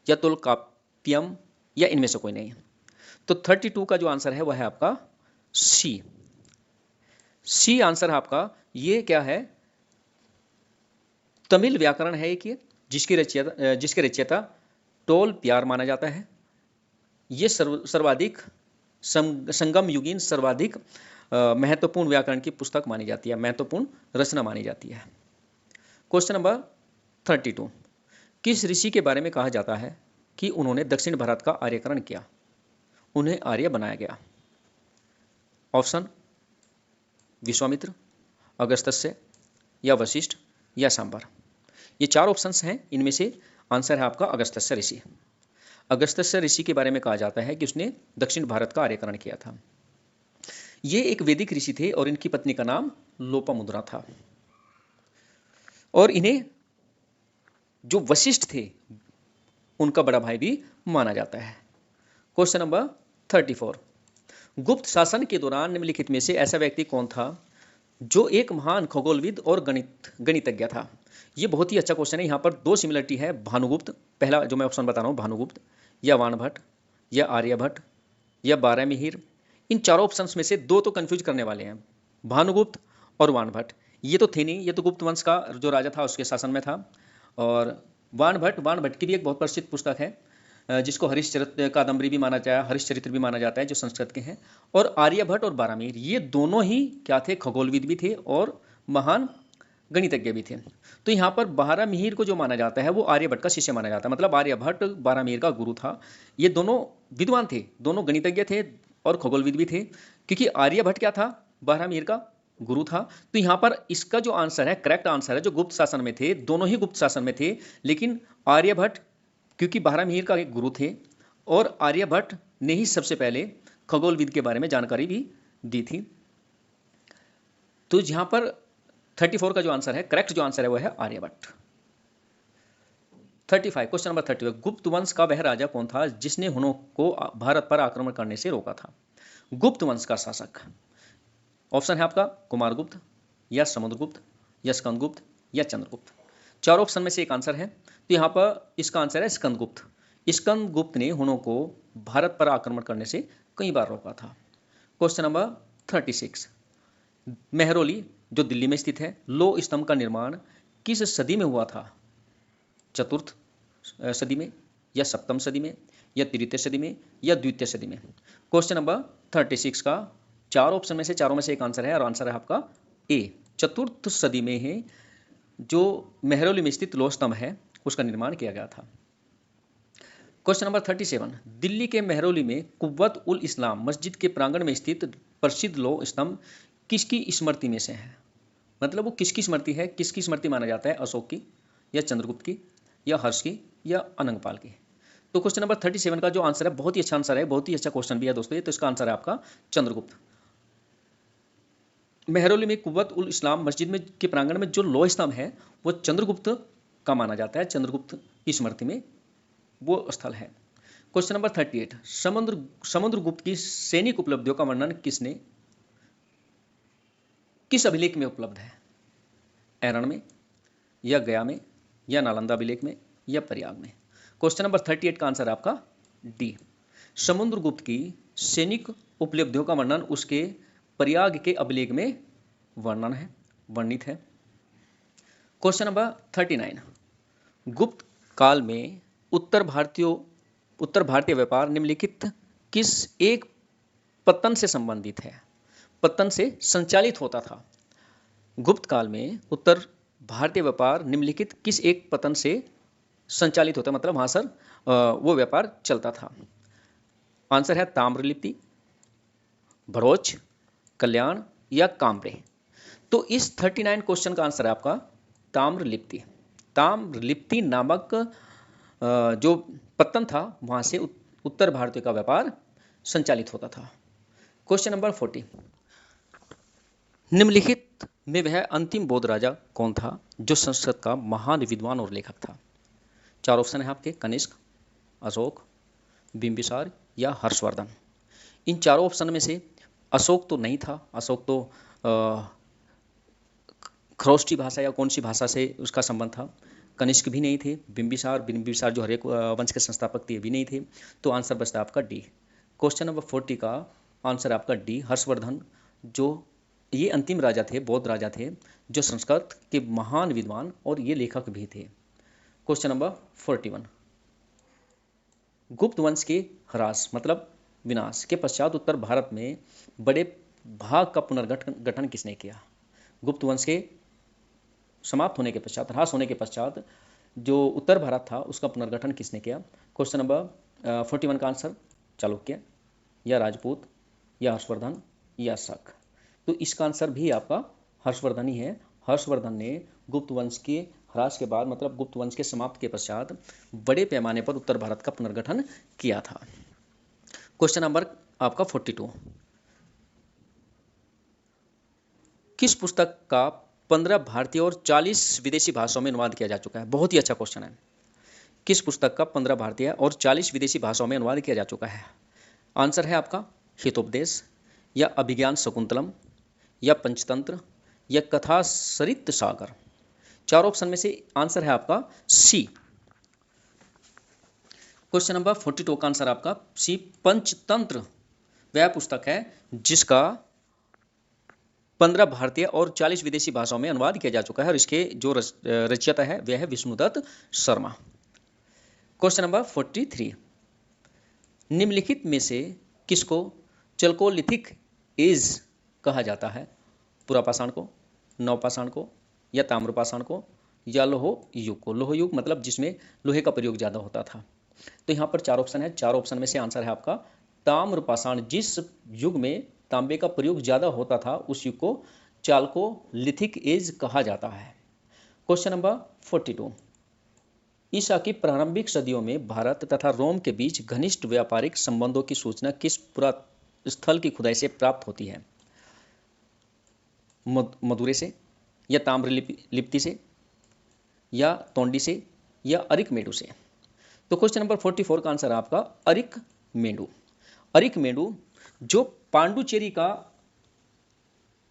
या तोलकाप्पियम, या इनमें से कोई नहीं। तो 32 का जो आंसर है वह है आपका सी। सी आंसर है आपका। ये क्या है? तमिल व्याकरण है एक, ये जिसके रचयिता टोल प्यार माना जाता है। ये सर्वाधिक संगम युगीन सर्वाधिक महत्वपूर्ण व्याकरण की पुस्तक मानी जाती है, महत्वपूर्ण रचना मानी जाती है। क्वेश्चन नंबर 32, किस ऋषि के बारे में कहा जाता है कि उन्होंने दक्षिण भारत का आर्यकरण किया, उन्हें आर्य बनाया गया? ऑप्शन विश्वामित्र, अगस्त्य, या वशिष्ठ, या सांबर? ये 4 ऑप्शंस हैं, इनमें से आंसर है आपका अगस्त्य ऋषि। अगस्त्य ऋषि के बारे में कहा जाता है कि उसने दक्षिण भारत का आर्यकरण किया था। ये एक वैदिक ऋषि थे और इनकी पत्नी का नाम लोपामुद्रा था। और इन्हें जो वशिष्ठ थे, उनका बड़ा भाई भी माना जाता है। क्वेश्चन नंबर 34, गुप्त शासन के दौरान निम्नलिखित में से ऐसा व्यक्ति कौन था जो एक महान खगोलविद और गणितज्ञ था। ये बहुत ही अच्छा क्वेश्चन है। यहाँ पर दो सिमिलरिटी है, भानुगुप्त, पहला जो मैं ऑप्शन बता रहा हूँ भानुगुप्त, या वाणभट्ट, या आर्यभट्ट, या बारहमिहिर। इन चारों ऑप्शंस में से दो तो कंफ्यूज करने वाले हैं, भानुगुप्त और वाणभट्ट। ये तो थे नहीं, ये तो गुप्त वंश का जो राजा था उसके शासन में था। और वाणभट्ट की भी एक बहुत प्रसिद्ध पुस्तक है जिसको हरिश्चरित्र कादम्बरी भी माना जाता है, हरिश्चरित्र भी माना जाता है, जो संस्कृत के हैं। और आर्यभट्ट और बारामीर ये दोनों ही क्या थे, खगोलविद भी थे और महान गणितज्ञ भी थे। तो यहाँ पर बारामीर को जो माना जाता है वो आर्यभट्ट का शिष्य माना जाता है, मतलब आर्यभट्ट बारामीर का गुरु था। ये दोनों विद्वान थे, दोनों गणितज्ञ थे और खगोलविद भी थे, क्योंकि आर्यभट्ट क्या था, बारामीर का गुरु था। तो यहाँ पर इसका जो आंसर है, करेक्ट आंसर है, जो गुप्त शासन में थे, दोनों ही गुप्त शासन में थे, लेकिन आर्यभट्ट क्योंकि बारहमिहिर का एक गुरु थे और आर्यभट्ट ने ही सबसे पहले खगोलविद के बारे में जानकारी भी दी थी। तो यहां पर 34 का जो आंसर है, करेक्ट जो आंसर है वो है आर्यभट्ट। 35, क्वेश्चन नंबर 35, गुप्त वंश का वह राजा कौन था जिसने हुनों को भारत पर आक्रमण करने से रोका था। गुप्त वंश का शासक, ऑप्शन है आपका कुमारगुप्त, या समुद्रगुप्त, या स्कंदगुप्त, या चंद्रगुप्त। चार ऑप्शन में से एक आंसर है, तो यहाँ पर इसका आंसर है स्कंदगुप्त। स्कंदगुप्त ने हुनों को भारत पर आक्रमण करने से कई बार रोका था। क्वेश्चन नंबर 36, मेहरौली जो दिल्ली में स्थित है, लोह स्तंभ का निर्माण किस सदी में हुआ था। चतुर्थ सदी में, या सप्तम सदी में, या तृतीय सदी में, या द्वितीय सदी में। क्वेश्चन नंबर 36 का चार ऑप्शन में से चारों में से एक आंसर है और आंसर है आपका ए, चतुर्थ सदी में है जो मेहरौली में स्थित लोह स्तंभ है उसका निर्माण किया गया था। क्वेश्चन नंबर 37, दिल्ली के मेहरौली में कुव्वत उल इस्लाम मस्जिद के प्रांगण में स्थित प्रसिद्ध लोह स्तंभ किसकी स्मृति में से है, मतलब वो किसकी स्मृति है, किसकी स्मृति माना जाता है, अशोक की, या चंद्रगुप्त की, या हर्ष की, या अनंगपाल की। तो क्वेश्चन नंबर 37 का जो आंसर है बहुत ही अच्छा आंसर है, बहुत ही अच्छा क्वेश्चन भी है दोस्तों ये, तो इसका आंसर है आपका चंद्रगुप्त। मेहरौली में कुव्वत उल इस्लाम मस्जिद में के प्रांगण में जो लोह स्तंभ है वो चंद्रगुप्त का माना जाता है, चंद्रगुप्त की स्मृति में वो स्थल है। क्वेश्चन नंबर 38, समुद्रगुप्त की सैनिक उपलब्धियों का वर्णन किस अभिलेख में उपलब्ध है, ऐरण में, या गया में, या नालंदा अभिलेख में, या प्रयाग में। क्वेश्चन नंबर 38 का आंसर है आपका डी, समुद्रगुप्त की सैनिक उपलब्धियों का वर्णन उसके प्रयाग के अभिलेख में वर्णित है। क्वेश्चन नंबर 39, गुप्त काल में उत्तर भारतीय व्यापार निम्नलिखित किस एक पत्तन से संबंधित है, पत्तन से संचालित होता था। गुप्त काल में उत्तर भारतीय व्यापार निम्नलिखित किस एक पत्तन से संचालित होता है, मतलब वहां सर वो व्यापार चलता था। आंसर है ताम्रलिप्ति, भरोच, कल्याण, या कामरे। तो इस 39 क्वेश्चन का आंसर है आपका ताम्रलिप्ति। ताम्रलिप्ति नामक जो पत्तन था वहां से उत्तर भारतीय का व्यापार संचालित होता था। क्वेश्चन नंबर 40, निम्नलिखित में वह अंतिम बौद्ध राजा कौन था जो संस्कृत का महान विद्वान और लेखक था। चार ऑप्शन है आपके, कनिष्क, अशोक, बिंबिसार, या हर्षवर्धन। इन चारों ऑप्शन में से अशोक तो नहीं था, अशोक तो खरोष्टी भाषा या कौन सी भाषा से उसका संबंध था। कनिष्क भी नहीं थे, बिंबिसार जो हरेक वंश के संस्थापक थे भी नहीं थे। तो आंसर बचता आपका डी। क्वेश्चन नंबर 40 का आंसर आपका डी, हर्षवर्धन, जो ये अंतिम राजा थे, बौद्ध राजा थे, जो संस्कृत के महान विद्वान और ये लेखक भी थे। क्वेश्चन नंबर 41, गुप्त वंश के ह्रास मतलब विनाश के पश्चात उत्तर भारत में बड़े भाग का पुनर्गठन किसने किया। गुप्त वंश के समाप्त होने के पश्चात, ह्रास होने के पश्चात जो उत्तर भारत था उसका पुनर्गठन किसने किया। क्वेश्चन नंबर 41 का आंसर चालुक्य, या राजपूत, या हर्षवर्धन, या शक। तो इसका आंसर भी आपका हर्षवर्धन ही है। हर्षवर्धन ने गुप्त वंश के ह्रास के बाद, मतलब गुप्त वंश के समाप्त के पश्चात बड़े पैमाने पर उत्तर भारत का पुनर्गठन किया था। क्वेश्चन नंबर आपका 42, किस पुस्तक का 15 भारतीय और 40 विदेशी भाषाओं में अनुवाद किया जा चुका है। बहुत ही अच्छा क्वेश्चन है। किस पुस्तक का 15 भारतीय और 40 विदेशी भाषाओं में अनुवाद किया जा चुका है? आंसर है आपका हितोपदेश, या अभिज्ञान शकुंतलम, या पंचतंत्र, या कथा सरित सागर। चार ऑप्शन में से आंसर है आपका सी। क्वेश्चन नंबर 42 का आंसर आपका सी, पंचतंत्र वह पुस्तक है जिसका 15 भारतीय और 40 विदेशी भाषाओं में अनुवाद किया जा चुका है, और इसके जो रचयिता है वह है विष्णुदत्त शर्मा। क्वेश्चन नंबर 43, निम्नलिखित में से किसको चल्कोलिथिक एज कहा जाता है? पुरापाषाण को, नवपाषाण को, या ताम्रपाषाण को, या लोह युग को? लोह युग मतलब जिसमें लोहे का प्रयोग ज्यादा होता था। तो यहाँ पर चार ऑप्शन है, चार ऑप्शन में से आंसर है आपका ताम्रपाषाण। जिस युग में तांबे का प्रयोग ज्यादा होता था उस युग को चाल्कोलिथिक एज कहा जाता है। क्वेश्चन नंबर 42, ईसा की प्रारंभिक सदियों में भारत तथा रोम के बीच घनिष्ठ व्यापारिक संबंधों की सूचना किस पुरास्थल की खुदाई से प्राप्त होती है? मदुरै से, या ताम्र लिप्ति से, या तोंडी से, या अरिकमेडु से? तो क्वेश्चन नंबर 44 का आंसर है आपका अरिकमेडु। अरिकमेडु जो पांडुचेरी का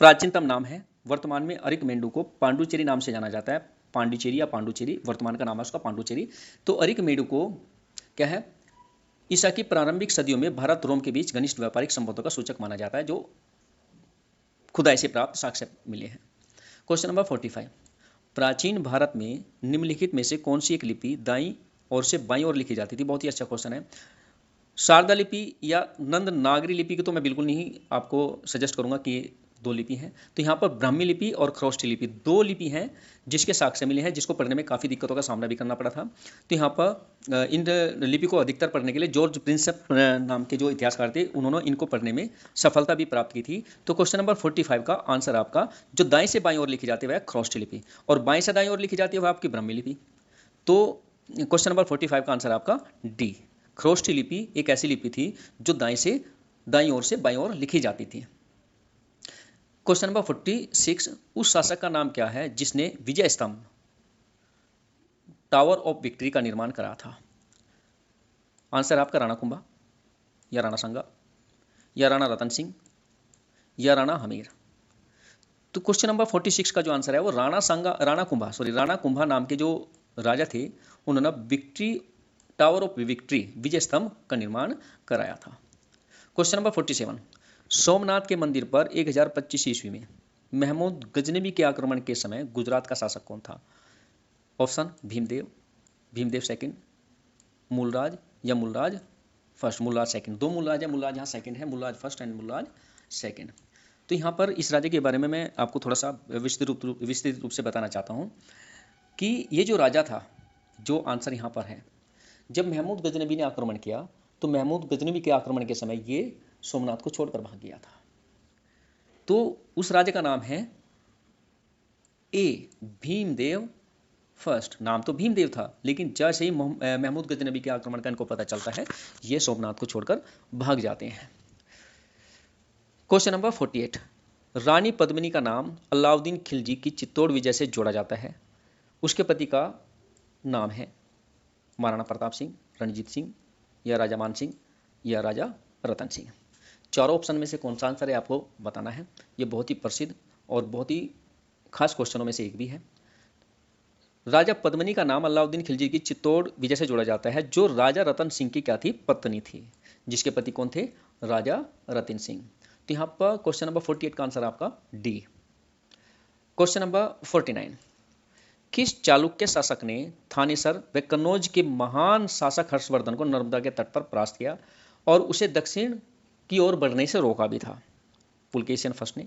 प्राचीनतम नाम है, वर्तमान में अरिकमेडु को पांडुचेरी नाम से जाना जाता है। पांडिचेरी या पांडुचेरी वर्तमान का नाम है उसका पांडुचेरी। तो अरिकमेडु को क्या है, ईसा की प्रारंभिक सदियों में भारत रोम के बीच घनिष्ठ व्यापारिक संबंधों का सूचक माना जाता है, जो खुदाई से प्राप्त साक्ष्य मिले हैं। क्वेश्चन नंबर 45, प्राचीन भारत में निम्नलिखित में से कौन सी एक लिपि दाईं ओर से बाईं ओर लिखी जाती थी? बहुत ही अच्छा क्वेश्चन है। शारदा लिपि या नंद नागरी लिपि की तो मैं बिल्कुल नहीं आपको सजेस्ट करूंगा कि दो लिपि हैं। तो यहाँ पर ब्राह्मी लिपि और खरोष्ठी लिपि दो लिपि हैं जिसके साक्ष्य मिले हैं, जिसको पढ़ने में काफ़ी दिक्कतों का सामना भी करना पड़ा था। तो यहाँ पर इन लिपि को अधिकतर पढ़ने के लिए जॉर्ज प्रिंसेप नाम के जो इतिहासकार थे उन्होंने इनको पढ़ने में सफलता भी प्राप्त की थी। तो क्वेश्चन नंबर 45 का आंसर आपका जो दाएं से बाईं ओर लिखी जाती है वह खरोष्ठी लिपि, और बाएं से दाईं ओर लिखी जाती है वह आपकी ब्राह्मी लिपि। तो क्वेश्चन नंबर 45 का आंसर आपका डी, खरोष्ठी लिपि एक ऐसी लिपि थी जो दाएं से दाईं ओर से बाईं ओर लिखी जाती थी। क्वेश्चन नंबर 46, उस शासक का नाम क्या है जिसने विजय स्तंभ टावर ऑफ विक्ट्री का निर्माण करा था? आंसर आपका राणा कुंभा, या राणा सांगा, या राणा रतन सिंह, या राणा हमीर? तो क्वेश्चन नंबर 46 का जो आंसर है वो राणा कुंभा नाम के जो राजा थे उन्होंने विक्ट्री टावर ऑफ विक्ट्री विजय स्तंभ का निर्माण कराया था। क्वेश्चन नंबर 47, सोमनाथ के मंदिर पर 1025 ईस्वी में महमूद गजनवी के आक्रमण के समय गुजरात का शासक कौन था? ऑप्शन भीमदेव सेकंड, मूलराज, या मूलराज फर्स्ट। मूलराज सेकंड, दो मूलराज है, मूलराज यहाँ सेकंड है, Mulraj first and Mulraj second. तो यहाँ पर इस राज्य के बारे में मैं आपको थोड़ा सा विस्तृत रूप से बताना चाहता हूँ कि ये जो राजा था, जो आंसर यहाँ पर है, जब महमूद गजनवी ने आक्रमण किया तो महमूद गजनवी के आक्रमण के समय ये सोमनाथ को छोड़कर भाग गया था। तो उस राजा का नाम है ए भीमदेव फर्स्ट। नाम तो भीमदेव था, लेकिन जैसे ही महमूद गजनवी के आक्रमण का इनको पता चलता है ये सोमनाथ को छोड़कर भाग जाते हैं। क्वेश्चन नंबर 48, रानी पद्मिनी का नाम अलाउद्दीन खिलजी की चित्तौड़ विजय से जोड़ा जाता है। उसके पति का नाम है महाराणा प्रताप सिंह, रणजीत सिंह, या राजा मान सिंह, या राजा रतन सिंह? चारों ऑप्शन में से कौन सा आंसर है आपको बताना है। ये बहुत ही प्रसिद्ध और बहुत ही खास क्वेश्चनों में से एक भी है। राजा पद्मिनी का नाम अलाउद्दीन खिलजी की चित्तौड़ विजय से जोड़ा जाता है, जो राजा रतन सिंह की क्या थी, पत्नी थी, जिसके पति कौन थे, राजा रतन सिंह। तो यहाँ पर क्वेश्चन नंबर 48 का आंसर आपका डी। क्वेश्चन नंबर 49, किस चालुक्य शासक ने थानेसर व कन्नौज के महान शासक हर्षवर्धन को नर्मदा के तट पर परास्त किया और उसे दक्षिण की ओर बढ़ने से रोका भी था? पुलकेशिन फर्स्ट ने,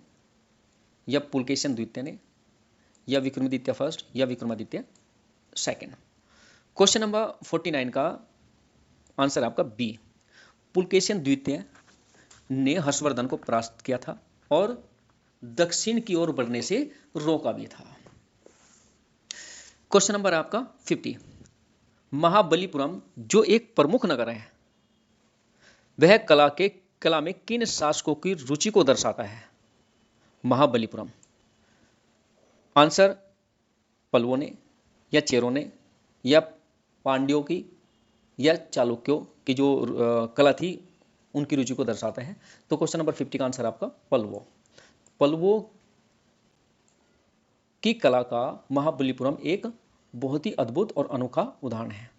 या पुलकेशिन द्वितीय ने, या विक्रमादित्य फर्स्ट, या विक्रमादित्य सेकंड? क्वेश्चन नंबर 49 का आंसर आपका बी, पुलकेशिन द्वितीय ने हर्षवर्धन को परास्त किया था और दक्षिण की ओर बढ़ने से रोका भी था। क्वेश्चन नंबर आपका 50, महाबलीपुरम जो एक प्रमुख नगर है वह कला में किन शासकों की रुचि को दर्शाता है? महाबलीपुरम। आंसर पल्लवों ने, या चेरों ने, या पांड्यों की या चालुक्यों की जो कला थी उनकी रुचि को दर्शाता है। तो क्वेश्चन नंबर 50 का आंसर आपका पल्लवों। पल्लवों की कला का महाबलीपुरम एक बहुत ही अद्भुत और अनोखा उदाहरण है।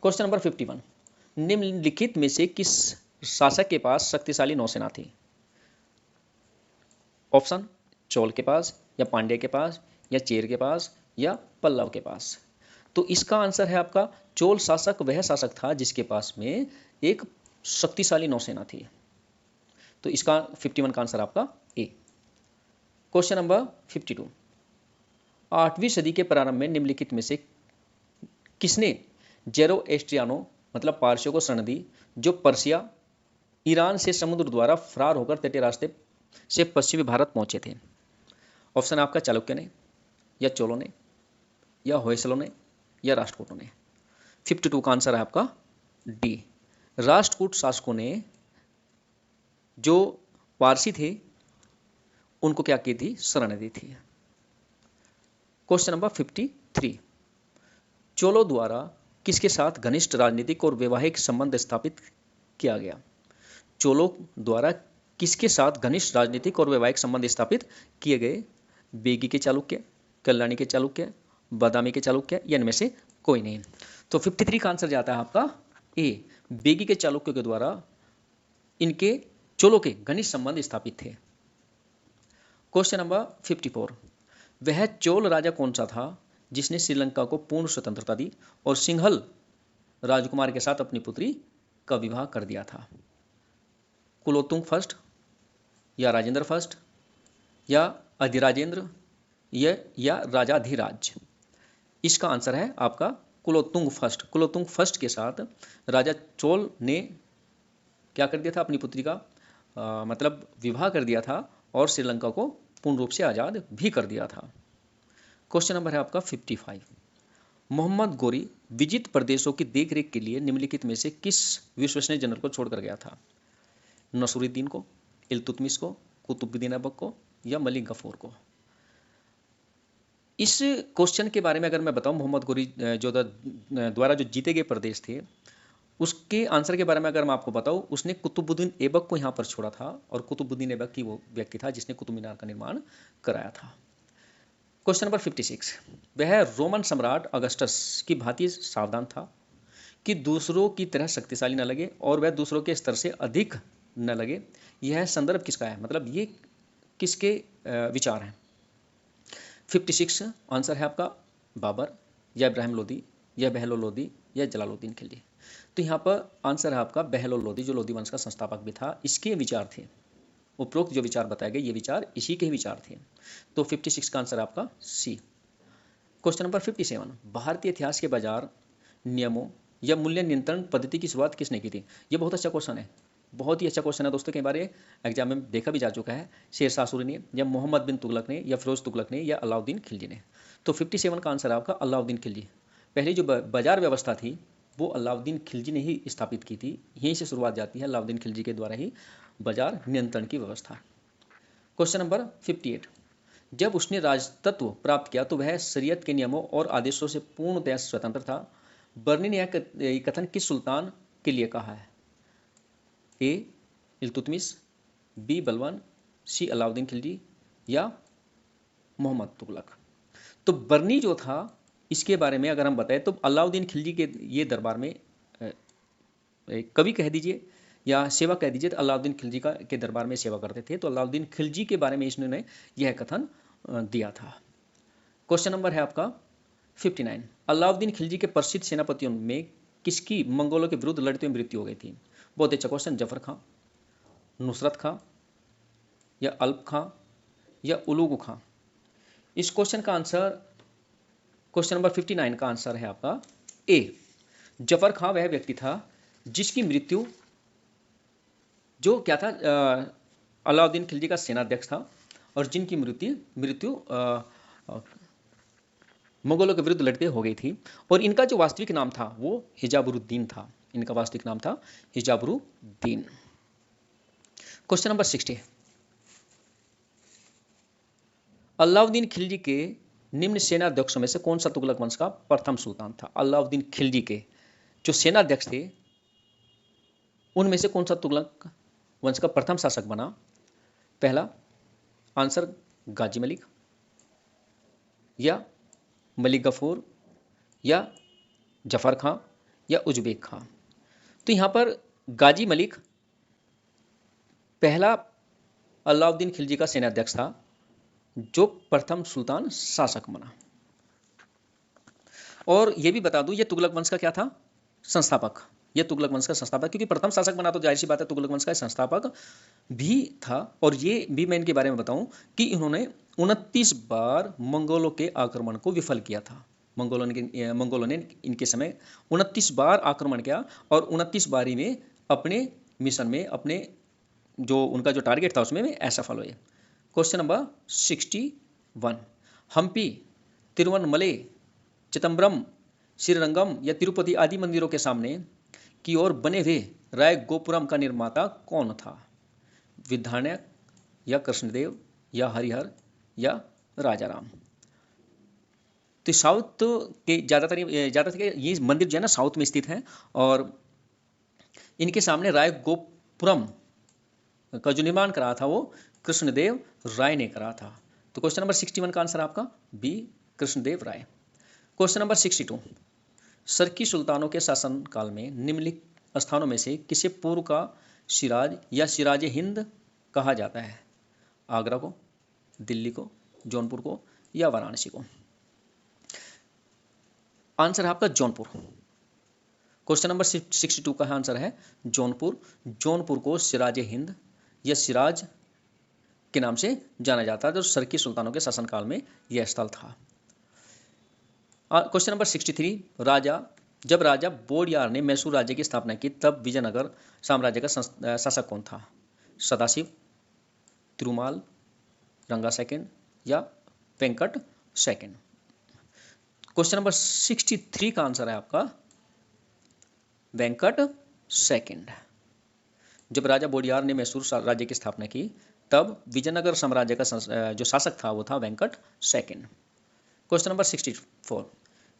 क्वेश्चन नंबर 51, निम्नलिखित में से किस शासक के पास शक्तिशाली नौसेना थी? ऑप्शन, चोल के पास, या पांड्य के पास, या चेर के पास, या पल्लव के पास। तो इसका आंसर है आपका चोल शासक वह शासक था जिसके पास में एक शक्तिशाली नौसेना थी। तो इसका 51 का आंसर आपका ए। क्वेश्चन नंबर 52, 8वीं सदी के प्रारंभ में निम्नलिखित में से किसने जेरोएस्ट्रियानो मतलब पारसियों को शरण दी जो पर्सिया ईरान से समुद्र द्वारा फरार होकर तटीय रास्ते से पश्चिमी भारत पहुंचे थे? ऑप्शन आपका चालुक्य ने, या चोलों ने, या होयसलों ने, या राष्ट्रकूटों ने। 52 का आंसर है आपका डी, राष्ट्रकूट शासकों ने जो पारसी थे उनको क्या की थी? शरण दी थी। क्वेश्चन नंबर 53, चोलों द्वारा किसके साथ घनिष्ठ राजनीतिक और वैवाहिक संबंध स्थापित किया गया? चोलों द्वारा किसके साथ घनिष्ठ राजनीतिक और वैवाहिक संबंध स्थापित किए गए? बेगी के चालुक्य, कल्याणी के चालुक्य, बादामी के चालुक्य, या इनमें से कोई नहीं। तो 53 का आंसर जाता है आपका ए, बेगी के चालुक्य के द्वारा इनके चोलों के घनिष्ठ संबंध स्थापित थे। क्वेश्चन नंबर 54, वह चोल राजा कौन सा था जिसने श्रीलंका को पूर्ण स्वतंत्रता दी और सिंहल राजकुमार के साथ अपनी पुत्री का विवाह कर दिया था? कुलोत्तुंग फर्स्ट, या राजेंद्र फर्स्ट, या अधिराजेंद्र, या राजाधिराज। इसका आंसर है आपका कुलोत्तुंग फर्स्ट। कुलोत्तुंग फर्स्ट के साथ राजा चोल ने क्या कर दिया था? अपनी पुत्री का मतलब विवाह कर दिया था और श्रीलंका को पूर्ण रूप से आज़ाद भी कर दिया था। क्वेश्चन नंबर है आपका 55, मोहम्मद गोरी विजित प्रदेशों की देखरेख के लिए निम्नलिखित में से किस विश्वसनीय जनरल को छोड़कर गया था? नसरुद्दीन को, इल्तुतमिश को, कुतुबुद्दीन ऐबक को, या मलिक गफूर को? इस क्वेश्चन के बारे में अगर मैं बताऊं, मोहम्मद गोरी जो द्वारा जो जीते गए प्रदेश थे उसके आंसर के बारे में अगर मैं आपको बताऊं, उसने कुतुबुद्दीन ऐबक को यहाँ पर छोड़ा था और कुतुबुद्दीन ऐबक ही वो व्यक्ति था जिसने कुतुब मीनार का निर्माण कराया था। क्वेश्चन नंबर 56, वह रोमन सम्राट अगस्टस की भांति सावधान था कि दूसरों की तरह शक्तिशाली न लगे और वह दूसरों के स्तर से अधिक न लगे। यह संदर्भ किसका है? मतलब ये किसके विचार हैं? 56 आंसर है आपका बाबर, या इब्राहिम लोदी, या बहलोल लोदी, या जलालुद्दीन खिलजी। तो यहाँ पर आंसर है आपका बहलोल लोदी, जो लोदी वंश का संस्थापक भी था। इसके विचार थे, उपरोक्त जो विचार बताए गए ये विचार इसी के विचार थे। तो 56 का आंसर आपका सी। क्वेश्चन नंबर 57, भारतीय इतिहास के बाजार नियमों या मूल्य नियंत्रण पद्धति की शुरुआत किसने की थी? ये बहुत अच्छा क्वेश्चन है, बहुत ही अच्छा क्वेश्चन है दोस्तों। कई बार एग्जाम में देखा भी जा चुका है। शेरशाह सूरी ने, या मोहम्मद बिन तुगलक ने, या फिरोज तुगलक ने, या अलाउद्दीन खिलजी ने। तो 57 का आंसर आपका अलाउद्दीन खिलजी। पहली जो बाजार व्यवस्था थी वो अलाउद्दीन खिलजी ने ही स्थापित की थी। यहीं से शुरुआत जाती है, अलाउद्दीन खिलजी के द्वारा ही बाजार नियंत्रण की व्यवस्था। क्वेश्चन नंबर 58, जब उसने राजतत्व प्राप्त किया तो वह शरीयत के नियमों और आदेशों से पूर्णतया स्वतंत्र था। बर्नी ने यह कथन किस सुल्तान के लिए कहा है? ए इल्तुतमिश, बी बलवान, सी अलाउद्दीन खिलजी, या मोहम्मद तुगलक। तो बर्नी जो था इसके बारे में अगर हम बताएं तो अलाउद्दीन खिलजी के ये दरबार में कवि कह दीजिए या सेवा कह दीजिए, तो अलाउद्दीन खिलजी के दरबार में सेवा करते थे। तो अलाउद्दीन खिलजी के बारे में इसने यह कथन दिया था। क्वेश्चन नंबर है आपका 59, अलाउद्दीन खिलजी के प्रसिद्ध सेनापतियों में किसकी मंगोलों के विरुद्ध लड़ते हुए मृत्यु हो गई थी? बहुत अच्छा क्वेश्चन। जफर खां, नुसरत खां, या अल्प खां, या उलूग खां? इस क्वेश्चन का आंसर, क्वेश्चन नंबर 59 का आंसर है आपका ए, जफर खां वह व्यक्ति था जिसकी मृत्यु, जो क्या था, अलाउद्दीन खिलजी का सेनाध्यक्ष था और जिनकी मृत्यु मुगलों के विरुद्ध लड़ते हो गई थी। और इनका जो वास्तविक नाम था वो हिजाबुरुद्दीन था। इनका वास्तविक नाम था हिजाबुरुद्दीन। क्वेश्चन नंबर 60, अलाउद्दीन खिलजी के निम्न सेनाध्यक्षों में से कौन सा तुगलक वंश का प्रथम सुल्तान था? अलाउद्दीन खिलजी के जो सेनाध्यक्ष थे उनमें से कौन सा तुगलक वंश का प्रथम शासक बना? पहला आंसर गाजी मलिक, या मलिक गफूर, या जफर खां, या उजबेक खां। तो यहां पर गाजी मलिक पहला अलाउद्दीन खिलजी का सेनाध्यक्ष था जो प्रथम सुल्तान शासक बना। और यह भी बता दूं, यह तुगलक वंश का क्या था? संस्थापक। यह तुगलक वंश का संस्थापक, क्योंकि प्रथम शासक बना तो जाहिर सी बात है तुगलक वंश का संस्थापक भी था। और ये भी मैं इनके बारे में बताऊं कि इन्होंने 29 बार मंगोलों के आक्रमण को विफल किया था। मंगोलों ने इनके समय 29 बार आक्रमण किया और 29 बारी में अपने मिशन में, अपने जो उनका जो टारगेट था उसमें असफल हुए। क्वेश्चन नंबर 61, हम्पी, तिरुवन्नमले, चिदम्बरम, श्रीरंगम या तिरुपति आदि मंदिरों के सामने की ओर बने हुए राय गोपुरम का निर्माता कौन था? विद्यानायक, या कृष्णदेव, या हरिहर, या राजाराम। तो साउथ के ज़्यादातर ये मंदिर जो है ना साउथ में स्थित है और इनके सामने राय गोपुरम का जो निर्माण करा था वो कृष्णदेव राय ने करा था। तो क्वेश्चन नंबर 61 का आंसर आपका बी, कृष्णदेव राय। क्वेश्चन नंबर 62, सरकी सुल्तानों के शासनकाल में निम्नलिखित स्थानों में से किसे पूर्व का सिराज या सिराज हिंद कहा जाता है? आगरा को, दिल्ली को, जौनपुर को, या वाराणसी को? आंसर है आपका जौनपुर। क्वेश्चन नंबर 62 का आंसर है जौनपुर। जौनपुर को सिराज हिंद या सिराज के नाम से जाना जाता है, जो सरकी सुल्तानों के शासनकाल में यह स्थल था। क्वेश्चन नंबर 63, जब राजा बोडियार ने मैसूर राज्य की स्थापना की तब विजयनगर साम्राज्य का शासक कौन था? सदाशिव, तिरुमाल, रंगा सेकंड, या वेंकट सेकंड? क्वेश्चन नंबर 63 का आंसर है आपका वेंकट सेकंड। जब राजा बोडियार ने मैसूर राज्य की स्थापना की तब विजयनगर साम्राज्य का जो शासक था वो था वेंकट सेकंड। क्वेश्चन नंबर 64,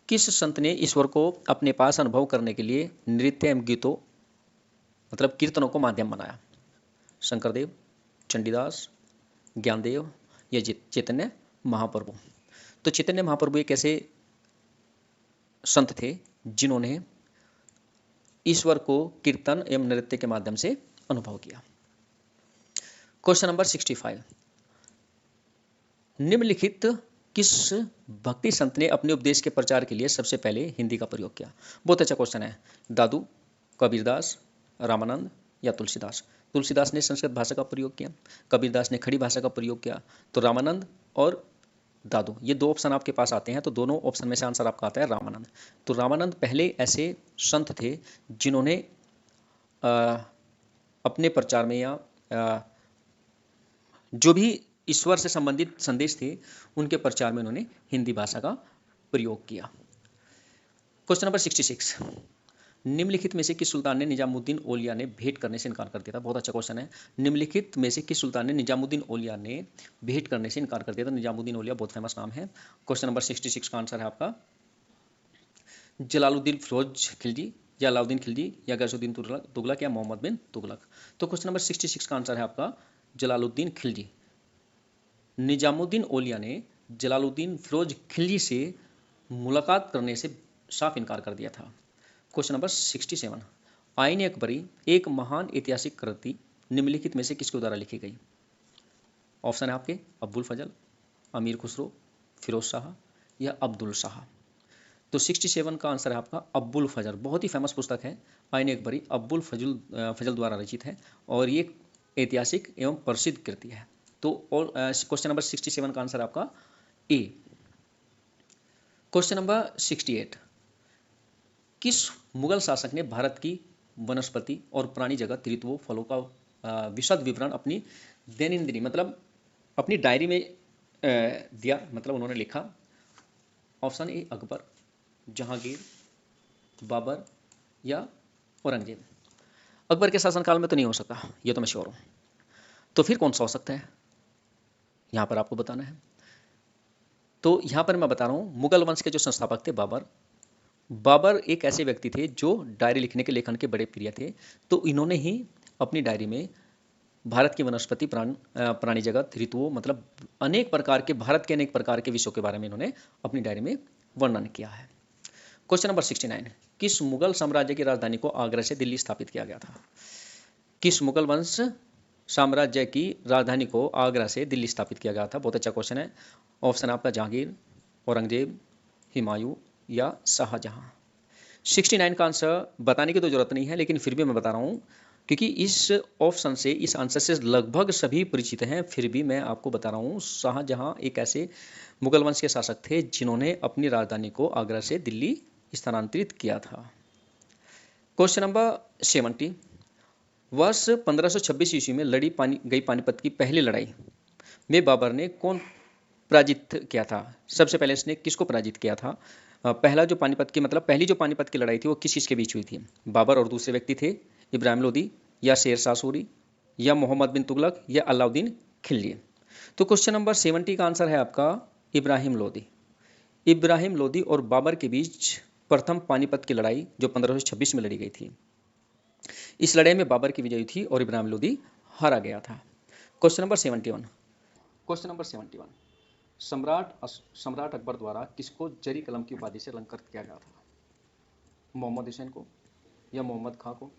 किस संत ने ईश्वर को अपने पास अनुभव करने के लिए नृत्य एवं गीतों मतलब कीर्तनों को माध्यम बनाया? शंकरदेव, चंडीदास, ज्ञानदेव, या चैतन्य महाप्रभु? तो चैतन्य महाप्रभु एक ऐसे संत थे जिन्होंने ईश्वर को कीर्तन एवं नृत्य के माध्यम से अनुभव किया। क्वेश्चन नंबर 65, निम्नलिखित किस भक्ति संत ने अपने उपदेश के प्रचार के लिए सबसे पहले हिंदी का प्रयोग किया? बहुत अच्छा क्वेश्चन है। दादू, कबीरदास, रामानंद, या तुलसीदास? तुलसीदास ने संस्कृत भाषा का प्रयोग किया, कबीरदास ने खड़ी भाषा का प्रयोग किया। तो रामानंद और दादू, ये दो ऑप्शन आपके पास आते हैं, तो दोनों ऑप्शन में से आंसर आपका आता है रामानंद। तो रामानंद पहले ऐसे संत थे जिन्होंने अपने प्रचार में या जो भी ईश्वर से संबंधित संदेश थे उनके प्रचार में उन्होंने हिंदी भाषा का प्रयोग किया। क्वेश्चन नंबर 66, निम्नलिखित में से किस सुल्तान ने निजामुद्दीन औलिया ने भेंट करने से इनकार कर दिया था? बहुत अच्छा क्वेश्चन है। निम्नलिखित में से किस सुल्तान ने निजामुद्दीन औलिया ने भेंट करने से इनकार कर दिया था? निजामुद्दीन औलिया बहुत फेमस नाम है। क्वेश्चन नंबर 66 का आंसर है आपका जलालुद्दीन फिरोज खिलजी, या अलाउद्दीन खिलजी, या गैसुद्दीन तुगलक, या मोहम्मद बिन तुगलक? तो क्वेश्चन नंबर 66 का आंसर है आपका जलालुद्दीन खिलजी। निजामुद्दीन औलिया ने जलालुद्दीन फिरोज खिलजी से मुलाकात करने से साफ इनकार कर दिया था। क्वेश्चन नंबर 67, आईन अकबरी एक महान ऐतिहासिक कृति निम्नलिखित में से किसके द्वारा लिखी गई? ऑप्शन है आपके अब्बुल फजल, अमीर खुसरो, फिरोज शाह, या अब्दुल शाह? तो 67 का आंसर है आपका अब्बुल फजल। बहुत ही फेमस पुस्तक है आईन अकबरी, अब्बुल फजल द्वारा रचित है और ये ऐतिहासिक एवं प्रसिद्ध कृति है। तो और क्वेश्चन नंबर 67 का आंसर आपका ए। क्वेश्चन नंबर 68, किस मुगल शासक ने भारत की वनस्पति और प्राणी जगत, ऋतुओं, फलों का विशद विवरण अपनी दैनंदिनी मतलब अपनी डायरी में दिया, मतलब उन्होंने लिखा? ऑप्शन ए अकबर, जहांगीर, बाबर, या औरंगजेब? अकबर के शासनकाल में तो नहीं हो सकता, ये तो मैं श्योर हूँ। तो फिर कौन सा हो सकता है, यहाँ पर आपको बताना है। तो यहाँ पर मैं बता रहा हूँ मुगल वंश के जो संस्थापक थे बाबर एक ऐसे व्यक्ति थे जो डायरी लिखने के लेखन के बड़े प्रिय थे। तो इन्होंने ही अपनी डायरी में भारत की वनस्पति प्राणी जगत ऋतुओं मतलब अनेक प्रकार के भारत के अनेक प्रकार के विषयों के बारे में इन्होंने अपनी डायरी में वर्णन किया है। क्वेश्चन नंबर 69, किस मुगल साम्राज्य की राजधानी को आगरा से दिल्ली स्थापित किया गया था? किस मुगल वंश साम्राज्य की राजधानी को आगरा से दिल्ली स्थापित किया गया था? बहुत अच्छा क्वेश्चन है। ऑप्शन आपका जहांगीर, औरंगजेब, हुमायूं या शाहजहां। 69 का आंसर बताने की तो जरूरत नहीं है, लेकिन फिर भी मैं बता रहा हूं क्योंकि इस ऑप्शन से इस आंसर से लगभग सभी परिचित हैं, फिर भी मैं आपको बता रहा हूं शाहजहां एक ऐसे मुगल वंश के शासक थे जिन्होंने अपनी राजधानी को आगरा से दिल्ली स्थानांतरित किया था। क्वेश्चन नंबर 70, वर्ष 1526 ईस्वी में लड़ी गई पानीपत की पहली लड़ाई में बाबर ने कौन पराजित किया था? सबसे पहले इसने किसको पराजित किया था? पहला जो पानीपत की मतलब पहली जो पानीपत की लड़ाई थी वो किस के बीच हुई थी? बाबर और दूसरे व्यक्ति थे इब्राहिम लोदी या शेर शाह सूरी या मोहम्मद बिन तुगलक या अलाउद्दीन खिलजी। तो क्वेश्चन नंबर 70 का आंसर है आपका इब्राहिम लोदी। इब्राहिम लोदी और बाबर के बीच प्रथम पानीपत की लड़ाई जो 1526 में लड़ी गई थी। इस लड़ाई में बाबर की विजय थी और इब्राहिम लोदी हारा गया था। क्वेश्चन नंबर 71, क्वेश्चन नंबर 71, सम्राट अकबर द्वारा किसको जरी कलम की उपाधि से अलंकृत किया गया था? मोहम्मद हुसैन को या मोहम्मद खां को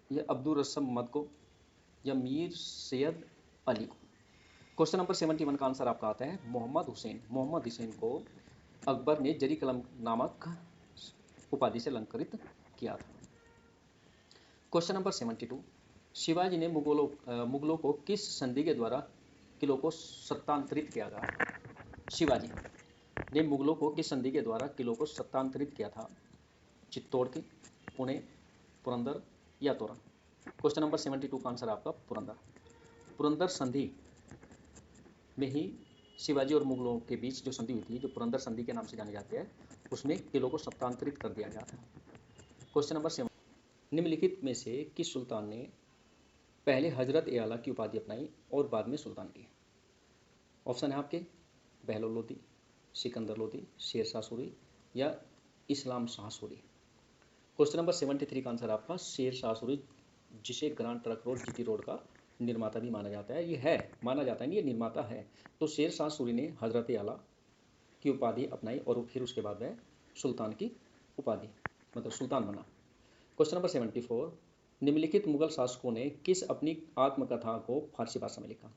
या अब्दुल रस्सम मद को या मीर सैयद अली को? क्वेश्चन नंबर 71 का आंसर आपका आता है मोहम्मद हुसैन। मोहम्मद हुसैन को अकबर ने जरी कलम नामक उपाधि से अलंकृत किया था। क्वेश्चन नंबर 72, शिवाजी ने मुगलों को किस संधि के द्वारा किलों को सत्तांतरित किया था? शिवाजी ने मुगलों को किस संधि के द्वारा किलों को सत्तांतरित किया था? चित्तौड़ की, पुणे, पुरंदर या तोरन? क्वेश्चन नंबर 72 का आंसर आपका पुरंदर संधि में ही शिवाजी और मुगलों के बीच जो संधि हुई थी, जो पुरंदर संधि के नाम से जानी जाती है, उसमें किलों को सत्तांतरित कर दिया गया था। क्वेश्चन नंबर 7, निम्नलिखित में से किस सुल्तान ने पहले हजरत ए आला की उपाधि अपनाई और बाद में सुल्तान की? ऑप्शन है आपके बहलोल लोदी, सिकंदर लोदी, शेर शाह सूरी या इस्लाम शाह सूरी। क्वेश्चन नंबर 73 का आंसर आपका शेर शाह सूरी, जिसे grand trunk road GT road का निर्माता भी माना जाता है। ये है माना जाता है नहीं, ये निर्माता है। तो शेर शाह सूरी ने हजरत आला की उपाधि अपनाई और फिर उसके बाद वह सुल्तान की उपाधि मतलब सुल्तान बना। क्वेश्चन नंबर 74, निम्नलिखित मुगल शासकों ने किस अपनी आत्मकथा को फारसी भाषा में लिखा?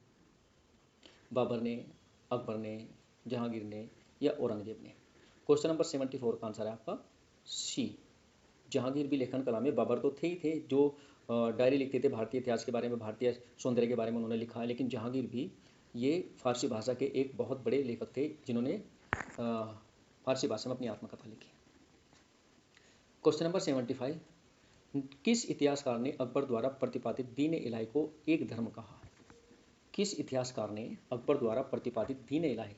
बाबर ने, अकबर ने, जहांगीर ने या औरंगजेब ने? क्वेश्चन नंबर 74 का आंसर है आपका सी, जहांगीर भी लेखन कला में, बाबर तो थे ही थे जो डायरी लिखते थे भारतीय इतिहास के बारे में, भारतीय सौंदर्य के बारे में उन्होंने लिखा है, लेकिन जहांगीर भी ये फारसी भाषा के एक बहुत बड़े लेखक थे जिन्होंने फारसी भाषा में अपनी आत्मकथा लिखी। क्वेश्चन नंबर 75, किस इतिहासकार ने अकबर द्वारा प्रतिपादित दीन इलाही को एक धर्म कहा? किस इतिहासकार ने अकबर द्वारा प्रतिपादित दीन इलाही,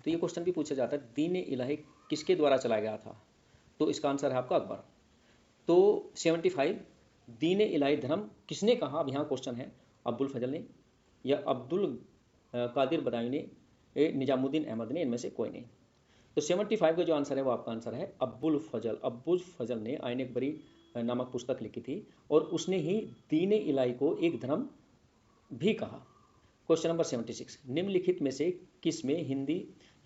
तो ये क्वेश्चन भी पूछा जाता है दीन इलाही किसके द्वारा चलाया गया था? तो इसका आंसर है आपका अकबर। तो 75, दीन इलाही धर्म किसने कहा? अब यहाँ क्वेश्चन है अब्दुल फजल ने या अब्दुल कादिर बदायूं ने, निजामुद्दीन अहमद ने, इनमें से कोई नहीं। तो 75 का जो आंसर है वो आपका आंसर है अब्दुल फजल। अब्दुल फजल ने आईन अकबरी नामक पुस्तक लिखी थी और उसने ही दीन इलाही को एक धर्म भी कहा। क्वेश्चन नंबर 76, निम्नलिखित में से किस में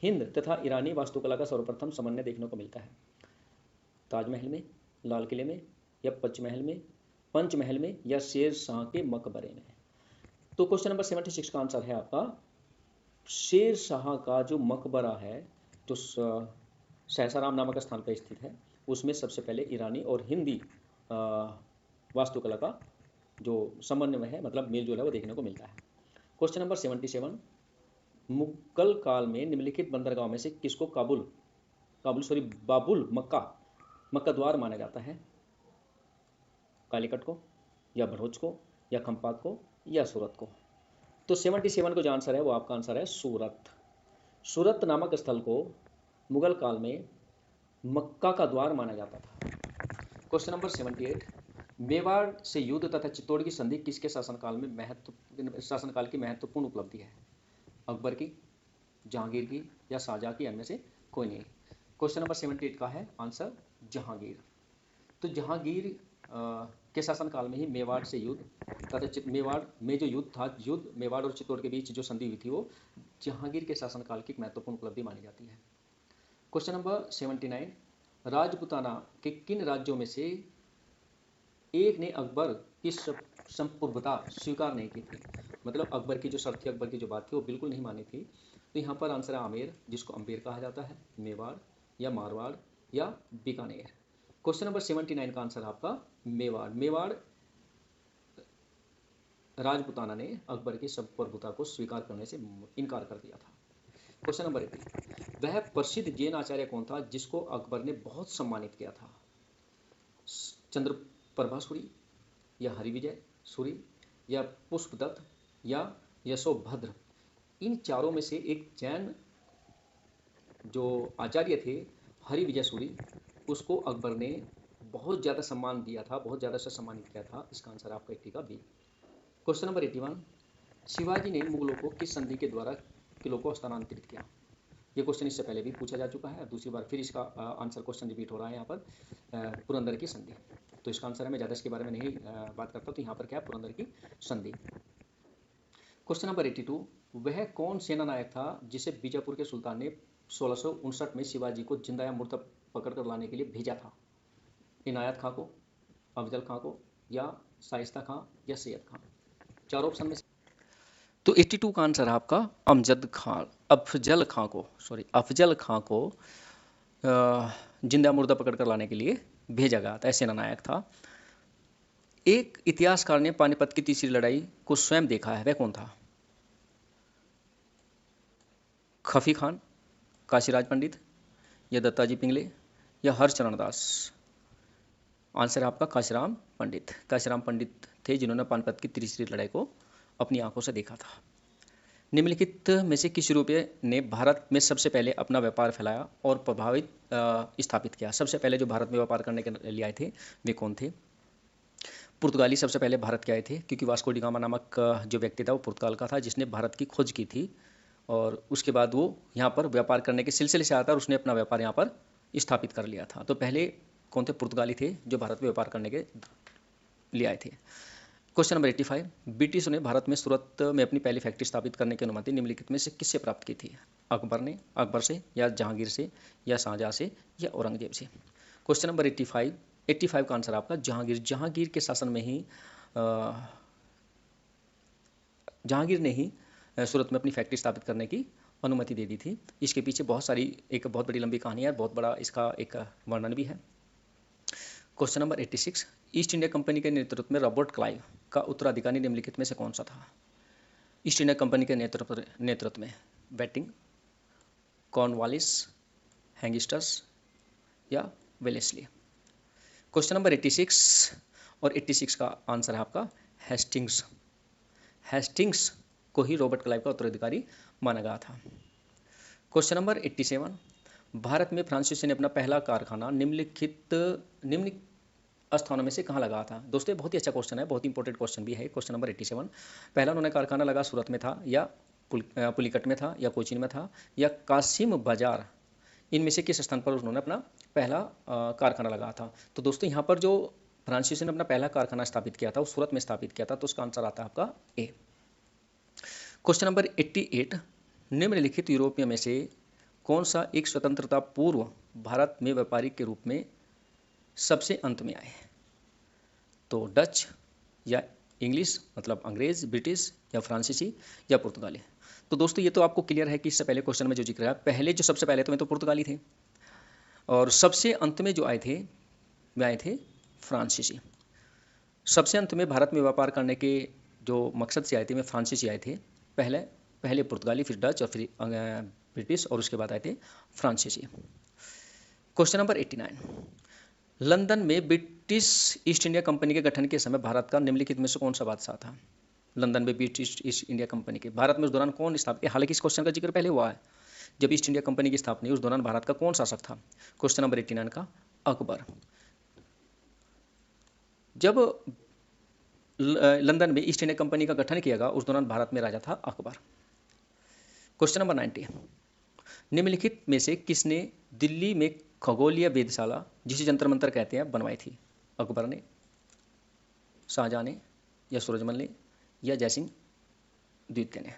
हिंद तथा ईरानी वास्तुकला का सर्वप्रथम समन्वय देखने को मिलता है? ताजमहल में, लाल किले में या पंचमहल में या शेर शाह के मकबरे में? तो क्वेश्चन नंबर 76 का आंसर है आपका शेर शाह का जो मकबरा है, जो सहसाराम नामक स्थान पर स्थित है, उसमें सबसे पहले ईरानी और हिंदी वास्तुकला का जो समन्वय है मतलब मेलजोल है वो देखने को मिलता है। क्वेश्चन नंबर 77, मुगल काल में निम्नलिखित बंदरगाह में से किसको बाबुल मक्का द्वार माना जाता है? कालीकट को या भरूच को या खंपात को या सूरत को? तो 77 को जो आंसर है वो आपका आंसर है सूरत। सूरत नामक स्थल को मुगल काल में मक्का का द्वार माना जाता था। क्वेश्चन नंबर 78, मेवाड़ से युद्ध तथा चित्तौड़ की संधि किसके शासनकाल की महत्वपूर्ण उपलब्धि है? अकबर की, जहांगीर की या शाहजहां की, इनमें से कोई नहीं। क्वेश्चन नंबर 78 का है आंसर जहांगीर। तो जहांगीर के शासनकाल में ही मेवाड़ से युद्ध तथा मेवाड़ में जो युद्ध था, युद्ध मेवाड़ और चित्तौड़ के बीच जो संधि हुई थी वो जहांगीर के शासनकाल की एक महत्वपूर्ण उपलब्धि मानी जाती है। क्वेश्चन नंबर 79, राजपूताना के किन राज्यों में से एक ने अकबर की संप्रभुता स्वीकार नहीं की थी? मतलब अकबर की जो शर्त थी, अकबर की जो बात थी वो बिल्कुल नहीं मानी थी। तो यहाँ पर आंसर है आमेर, जिसको अम्बेर कहा जाता है, मेवाड़ या मारवाड़ या बीकानेर। क्वेश्चन नंबर 79 का आंसर आपका मेवाड़। मेवाड़ राजपूताना ने अकबर की संप्रभुता को स्वीकार करने से इनकार कर दिया था। क्वेश्चन नंबर 80, वह प्रसिद्ध जैन आचार्य कौन था जिसको अकबर ने बहुत सम्मानित किया था? चंद्रप्रभा सूरी या हरिविजय सूरी या पुष्पदत्त या यशोभद्र? इन चारों में से एक जैन जो आचार्य थे हरिविजय सूरी, उसको अकबर ने बहुत ज़्यादा सम्मान दिया था, बहुत ज़्यादा से सम्मानित किया था। इसका आंसर आपका 80 का बी। क्वेश्चन नंबर 81, शिवाजी ने मुगलों को किस संधि के द्वारा किलों को हस्तांतरित किया? ये क्वेश्चन इससे पहले भी पूछा जा चुका है, दूसरी बार फिर इसका आंसर क्वेश्चन रिपीट हो रहा है यहाँ पर। पुरंदर की संधि। तो इसका आंसर है, मैं ज़्यादा इसके बारे में नहीं बात करता, तो यहाँ पर क्या है, पुरंदर की संधि। क्वेश्चन नंबर 82, वह कौन सेना नायक था जिसे बीजापुर के सुल्तान ने 1659 में शिवाजी को जिंदा या मुर्दा पकड़ कर लाने के लिए भेजा था? इनायत खां को, अफजल खां को या शाइस्ता खां या सैयद खां? चार ऑप्शन में से तो 82 का आंसर है आपका अमजद खान, अफजल खां को, सॉरी अफजल खां को जिंदा मुर्दा पकड़ कर लाने के लिए भेजा गया था, सेना नायक था। एक इतिहासकार ने पानीपत की तीसरी लड़ाई को स्वयं देखा है, वह कौन था? खफी खान, काशीराज पंडित या दत्ताजी पिंगले या हरचरण दास? आंसर है आपका काशीराम पंडित। काशीराम पंडित थे जिन्होंने पानीपत की तीसरी लड़ाई को अपनी आंखों से देखा था। निम्नलिखित में से किस यूरोपीय ने भारत में सबसे पहले अपना व्यापार फैलाया और प्रभावित स्थापित किया? सबसे पहले जो भारत में व्यापार करने के लिए आए थे वे कौन थे? पुर्तगाली सबसे पहले भारत के आए थे, क्योंकि वास्को डी गामा नामक जो व्यक्ति था वो पुर्तगाल का था जिसने भारत की खोज की थी, और उसके बाद वो यहाँ पर व्यापार करने के सिलसिले से आता और उसने अपना व्यापार यहाँ पर स्थापित कर लिया था। तो पहले कौन थे? पुर्तगाली थे जो भारत में व्यापार करने के लिए आए थे। क्वेश्चन नंबर 85, ब्रिटिशों ने भारत में सूरत में अपनी पहली फैक्ट्री स्थापित करने की अनुमति निम्नलिखित में से किससे प्राप्त की थी? अकबर ने, अकबर से या जहांगीर से या शाहजहां से या औरंगजेब से? क्वेश्चन नंबर 85 का आंसर आपका जहांगीर। जहांगीर के शासन में ही जहांगीर ने ही सूरत में अपनी फैक्ट्री स्थापित करने की अनुमति दे दी थी। इसके पीछे एक बहुत बड़ी लंबी कहानी है, बहुत बड़ा इसका एक वर्णन भी है। Question number 86, east India company के नेतृत्व में रॉबर्ट क्लाइव का उत्तराधिकारी निम्नलिखित में से कौन सा था? ईस्ट इंडिया कंपनी के नेतृत्व में बैटिंग, कॉर्नवालिस, हैंगिस्टस या वेलेस्ली? क्वेश्चन नंबर 86 और 86 का आंसर है आपका हेस्टिंग्स। हेस्टिंग्स को ही रॉबर्ट क्लाइव का उत्तराधिकारी माना गया था। क्वेश्चन नंबर 87, भारत में फ्रांसीसी ने अपना पहला कारखाना निम्न स्थानों में से कहाँ लगा था? दोस्तों बहुत ही अच्छा क्वेश्चन है, बहुत इंपॉर्टेंट क्वेश्चन भी है। क्वेश्चन नंबर 87, पहला उन्होंने कारखाना लगा सूरत में था या पुलिकट में था या कोचीन में था या कासिम बाजार? इनमें से किस स्थान पर उन्होंने अपना पहला कारखाना लगाया था? तो दोस्तों यहाँ पर जो फ्रांसीसी ने अपना पहला कारखाना स्थापित किया था वो सूरत में स्थापित किया था, तो उसका आंसर आता है आपका ए। क्वेश्चन नंबर 88, निम्नलिखित यूरोपीय में से कौन सा एक स्वतंत्रता पूर्व भारत में व्यापारी के रूप में सबसे अंत में आए? तो डच या इंग्लिश मतलब अंग्रेज, ब्रिटिश या फ्रांसीसी या पुर्तगाली? तो दोस्तों ये तो आपको क्लियर है कि इससे पहले क्वेश्चन में जो जिक्र है, पहले जो सबसे पहले तो पुर्तगाली थे और सबसे अंत में जो आए थे फ्रांसीसी। सबसे अंत में भारत में व्यापार करने के जो मकसद से आए थे, में फ्रांसीसी आए थे। पहले पुर्तगाली, फिर डच और फिर ब्रिटिश और उसके बाद आए थे फ्रांसीसी। क्वेश्चन नंबर 89, लंदन में ब्रिटिश ईस्ट इंडिया कंपनी के गठन के समय भारत का निम्नलिखित में से कौन सा बादशाह था? लंदन में ब्रिटिश ईस्ट इंडिया कंपनी के भारत में उस दौरान कौन स्थापित? हालांकि इस क्वेश्चन का जिक्र पहले हुआ है, जब ईस्ट इंडिया कंपनी की स्थापना हुई उस दौरान भारत का कौन शासक था? क्वेश्चन नंबर 89 का अकबर। जब लंदन में ईस्ट इंडिया कंपनी का गठन किया गया उस दौरान भारत में राजा था अकबर। क्वेश्चन नंबर 90, निम्नलिखित में से किसने दिल्ली में खगोलीय वेधशाला, जिसे जंतर मंतर कहते हैं, बनवाई थी? अकबर ने, शाहजहां ने, या सूरजमल ने, या जयसिंह द्वितीय ने?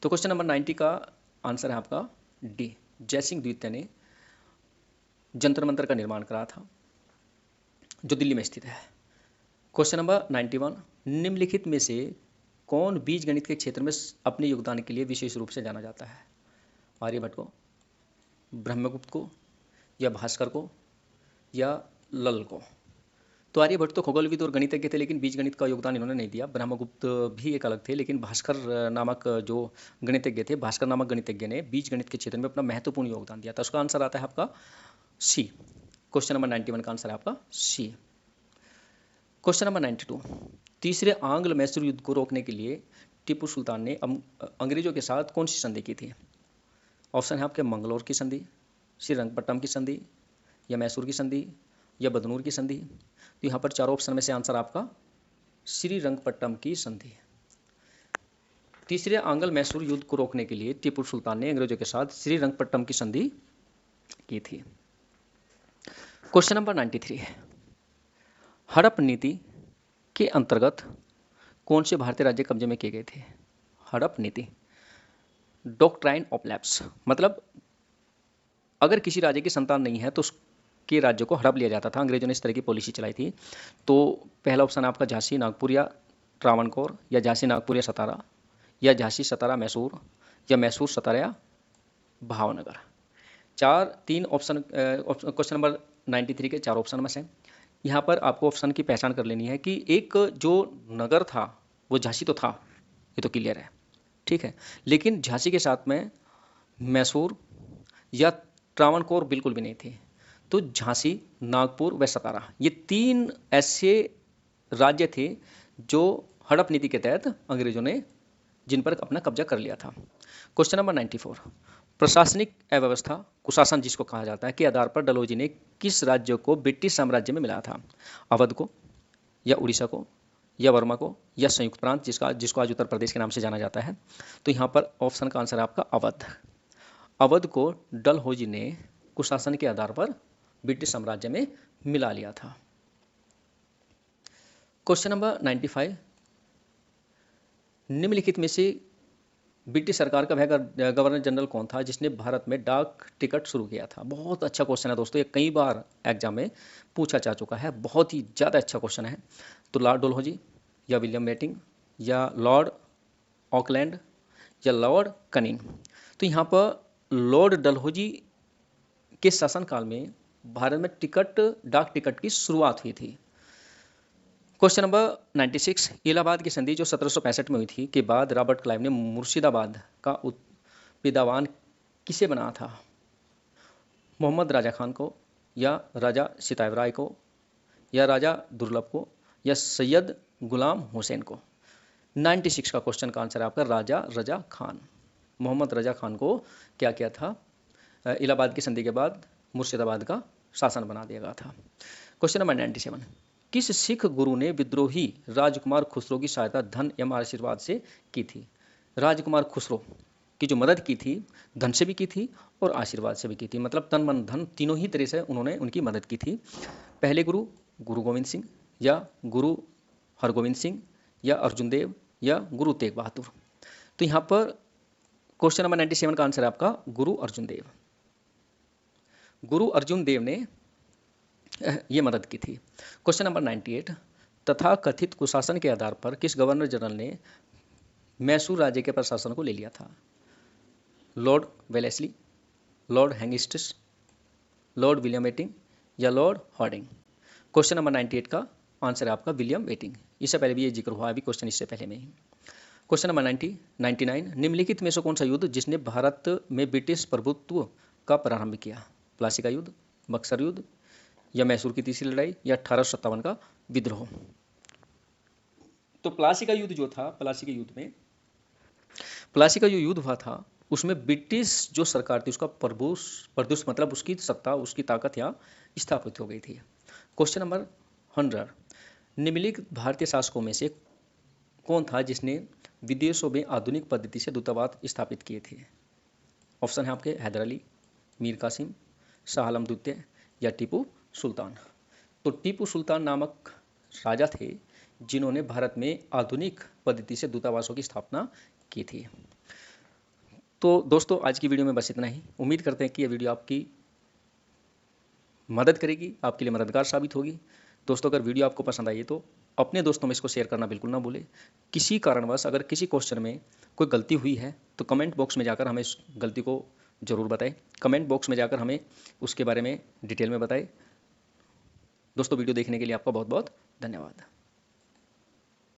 तो क्वेश्चन नंबर 90 का आंसर है आपका डी, जयसिंह द्वितीय ने जंतर मंतर का निर्माण करा था, जो दिल्ली में स्थित है। क्वेश्चन नंबर 91, निम्नलिखित में से कौन बीज गणित के क्षेत्र में अपने योगदान के लिए विशेष रूप से जाना जाता है? आर्यभट्ट को, ब्रह्मगुप्त को, या भास्कर को, या लल को? तो आर्यभट्ट तो खगोलविद और गणितज्ञ थे, लेकिन बीज गणित का योगदान इन्होंने नहीं दिया। ब्रह्मगुप्त भी एक अलग थे, लेकिन भास्कर नामक जो गणितज्ञ थे, भास्कर नामक गणितज्ञ ने बीज गणित के क्षेत्र में अपना महत्वपूर्ण योगदान दिया था। उसका आंसर आता है आपका सी। क्वेश्चन नंबर 91 का आंसर है आपका सी। क्वेश्चन नंबर 92, तीसरे आंग्ल मैसूर युद्ध को रोकने के लिए टीपू सुल्तान ने अंग्रेजों के साथ कौन सी संधि की थी? ऑप्शन है आपके मंगलौर की संधि, श्रीरंगपट्टनम की संधि, या मैसूर की संधि, या बदनूर की संधि? तो यहाँ पर चारों ऑप्शन में से आंसर आपका श्रीरंगपट्टनम की संधि। तीसरे आंग्ल मैसूर युद्ध को रोकने के लिए टीपू सुल्तान ने अंग्रेजों के साथ श्रीरंगपट्टनम की संधि की थी। क्वेश्चन नंबर 93, हड़प नीति के अंतर्गत कौन से भारतीय राज्य कब्जे में किए गए थे? हड़प नीति, डॉक्ट्राइन ऑफ लैप्स, मतलब अगर किसी राज्य की संतान नहीं है तो उसके राज्य को हड़प लिया जाता था। अंग्रेजों ने इस तरह की पॉलिसी चलाई थी। तो पहला ऑप्शन आपका झांसी, नागपुर या त्रावणकोर, या झांसी, नागपुर या सतारा, या झांसी, सतारा, मैसूर, या मैसूर, सतारा या भावनगर? तीन ऑप्शन क्वेश्चन नंबर 93 के चार ऑप्शन में से यहाँ पर आपको ऑप्शन की पहचान कर लेनी है कि एक जो नगर था वो झांसी तो था, ये तो क्लियर है, ठीक है, लेकिन झांसी के साथ में मैसूर या त्रावणकोर बिल्कुल भी नहीं थे। तो झांसी, नागपुर व सतारा, ये तीन ऐसे राज्य थे जो हड़प नीति के तहत अंग्रेजों ने जिन पर अपना कब्जा कर लिया था। क्वेश्चन नंबर 94, प्रशासनिक अव्यवस्था, कुशासन जिसको कहा जाता है, के आधार पर डलहौजी ने किस राज्य को ब्रिटिश साम्राज्य में मिलाया था? अवध को, या उड़ीसा को, या वर्मा को, या संयुक्त प्रांत जिसको आज उत्तर प्रदेश के नाम से जाना जाता है? तो यहाँ पर ऑप्शन का आंसर है आपका अवध। अवध को डलहौजी ने कुशासन के आधार पर ब्रिटिश साम्राज्य में मिला लिया था। क्वेश्चन नंबर 95, निम्नलिखित में से ब्रिटिश सरकार का वह गवर्नर जनरल कौन था जिसने भारत में डाक टिकट शुरू किया था? बहुत अच्छा क्वेश्चन है दोस्तों, ये कई बार एग्जाम में पूछा जा चुका है, बहुत ही ज़्यादा अच्छा क्वेश्चन है। तो लॉर्ड डलहौजी, या विलियम बेंटिंक, या लॉर्ड ऑकलैंड, या लॉर्ड कनिंग? तो यहाँ पर लॉर्ड डलहौजी के शासनकाल में भारत में डाक टिकट की शुरुआत हुई थी। क्वेश्चन नंबर 96, इलाहाबाद की संधि जो 1765 में हुई थी के बाद रॉबर्ट क्लाइव ने मुर्शिदाबाद का विदावान किसे बनाया था? मोहम्मद राजा खान को, या राजा सिताब राय को, या राजा दुर्लभ को, या सैयद गुलाम हुसैन को? 96 का क्वेश्चन का आंसर है आपका राजा रजा खान। मोहम्मद रजा खान को क्या किया था? इलाहाबाद की संधि के बाद मुर्शिदाबाद का शासन बना दिया गया था। क्वेश्चन नंबर 97, किस सिख गुरु ने विद्रोही राजकुमार खुसरो की सहायता धन एवं आशीर्वाद से की थी? राजकुमार खुसरो की जो मदद की थी, धन से भी की थी और आशीर्वाद से भी की थी, मतलब तन मन धन तीनों ही तरह से उन्होंने उनकी मदद की थी। पहले गुरु गुरु गोविंद सिंह, या गुरु हरगोविंद सिंह, या अर्जुन देव, या गुरु तेग बहादुर? तो यहाँ पर क्वेश्चन नंबर 97 का आंसर है आपका गुरु अर्जुन देव। गुरु अर्जुन देव ने ये मदद की थी। क्वेश्चन नंबर 98, तथा कथित कुशासन के आधार पर किस गवर्नर जनरल ने मैसूर राज्य के प्रशासन को ले लिया था? लॉर्ड वेलेस्ली, लॉर्ड हैंगिस्टिस, लॉर्ड विलियम बेंटिंक, या लॉर्ड हार्डिंग? क्वेश्चन नंबर 98 का आंसर है आपका विलियम बेंटिंक। इससे पहले भी ये जिक्र हुआ, अभी क्वेश्चन इससे पहले में ही। क्वेश्चन नंबर 99, निम्नलिखित में से कौन सा युद्ध जिसने भारत में ब्रिटिश प्रभुत्व का प्रारंभ किया? प्लासी का युद्ध, बक्सर युद्ध, या मैसूर की तीसरी लड़ाई, या 1857 का विद्रोह? तो प्लासी का युद्ध जो था, प्लासी का जो युद्ध हुआ था उसमें ब्रिटिश जो सरकार थी उसका प्रभुत्व मतलब उसकी सत्ता, उसकी ताकत यहाँ स्थापित हो गई थी। क्वेश्चन नंबर 100, निम्नलिखित भारतीय शासकों में से कौन था जिसने विदेशों में आधुनिक पद्धति से दूतावास स्थापित किए थे? ऑप्शन है आपके हैदर अली, मीर कासिम, शाह आलम द्वितीय या टीपू सुल्तान। तो टीपू सुल्तान नामक राजा थे जिन्होंने भारत में आधुनिक पद्धति से दूतावासों की स्थापना की थी। तो दोस्तों आज की वीडियो में बस इतना ही। उम्मीद करते हैं कि यह वीडियो आपकी मदद करेगी, आपके लिए मददगार साबित होगी। दोस्तों अगर वीडियो आपको पसंद आई तो अपने दोस्तों में इसको शेयर करना बिल्कुल ना भूलें। किसी कारणवश अगर किसी क्वेश्चन में कोई गलती हुई है तो कमेंट बॉक्स में जाकर हमें इस गलती को ज़रूर बताएं। कमेंट बॉक्स में जाकर हमें उसके बारे में डिटेल में बताएं। दोस्तों वीडियो देखने के लिए आपका बहुत बहुत धन्यवाद।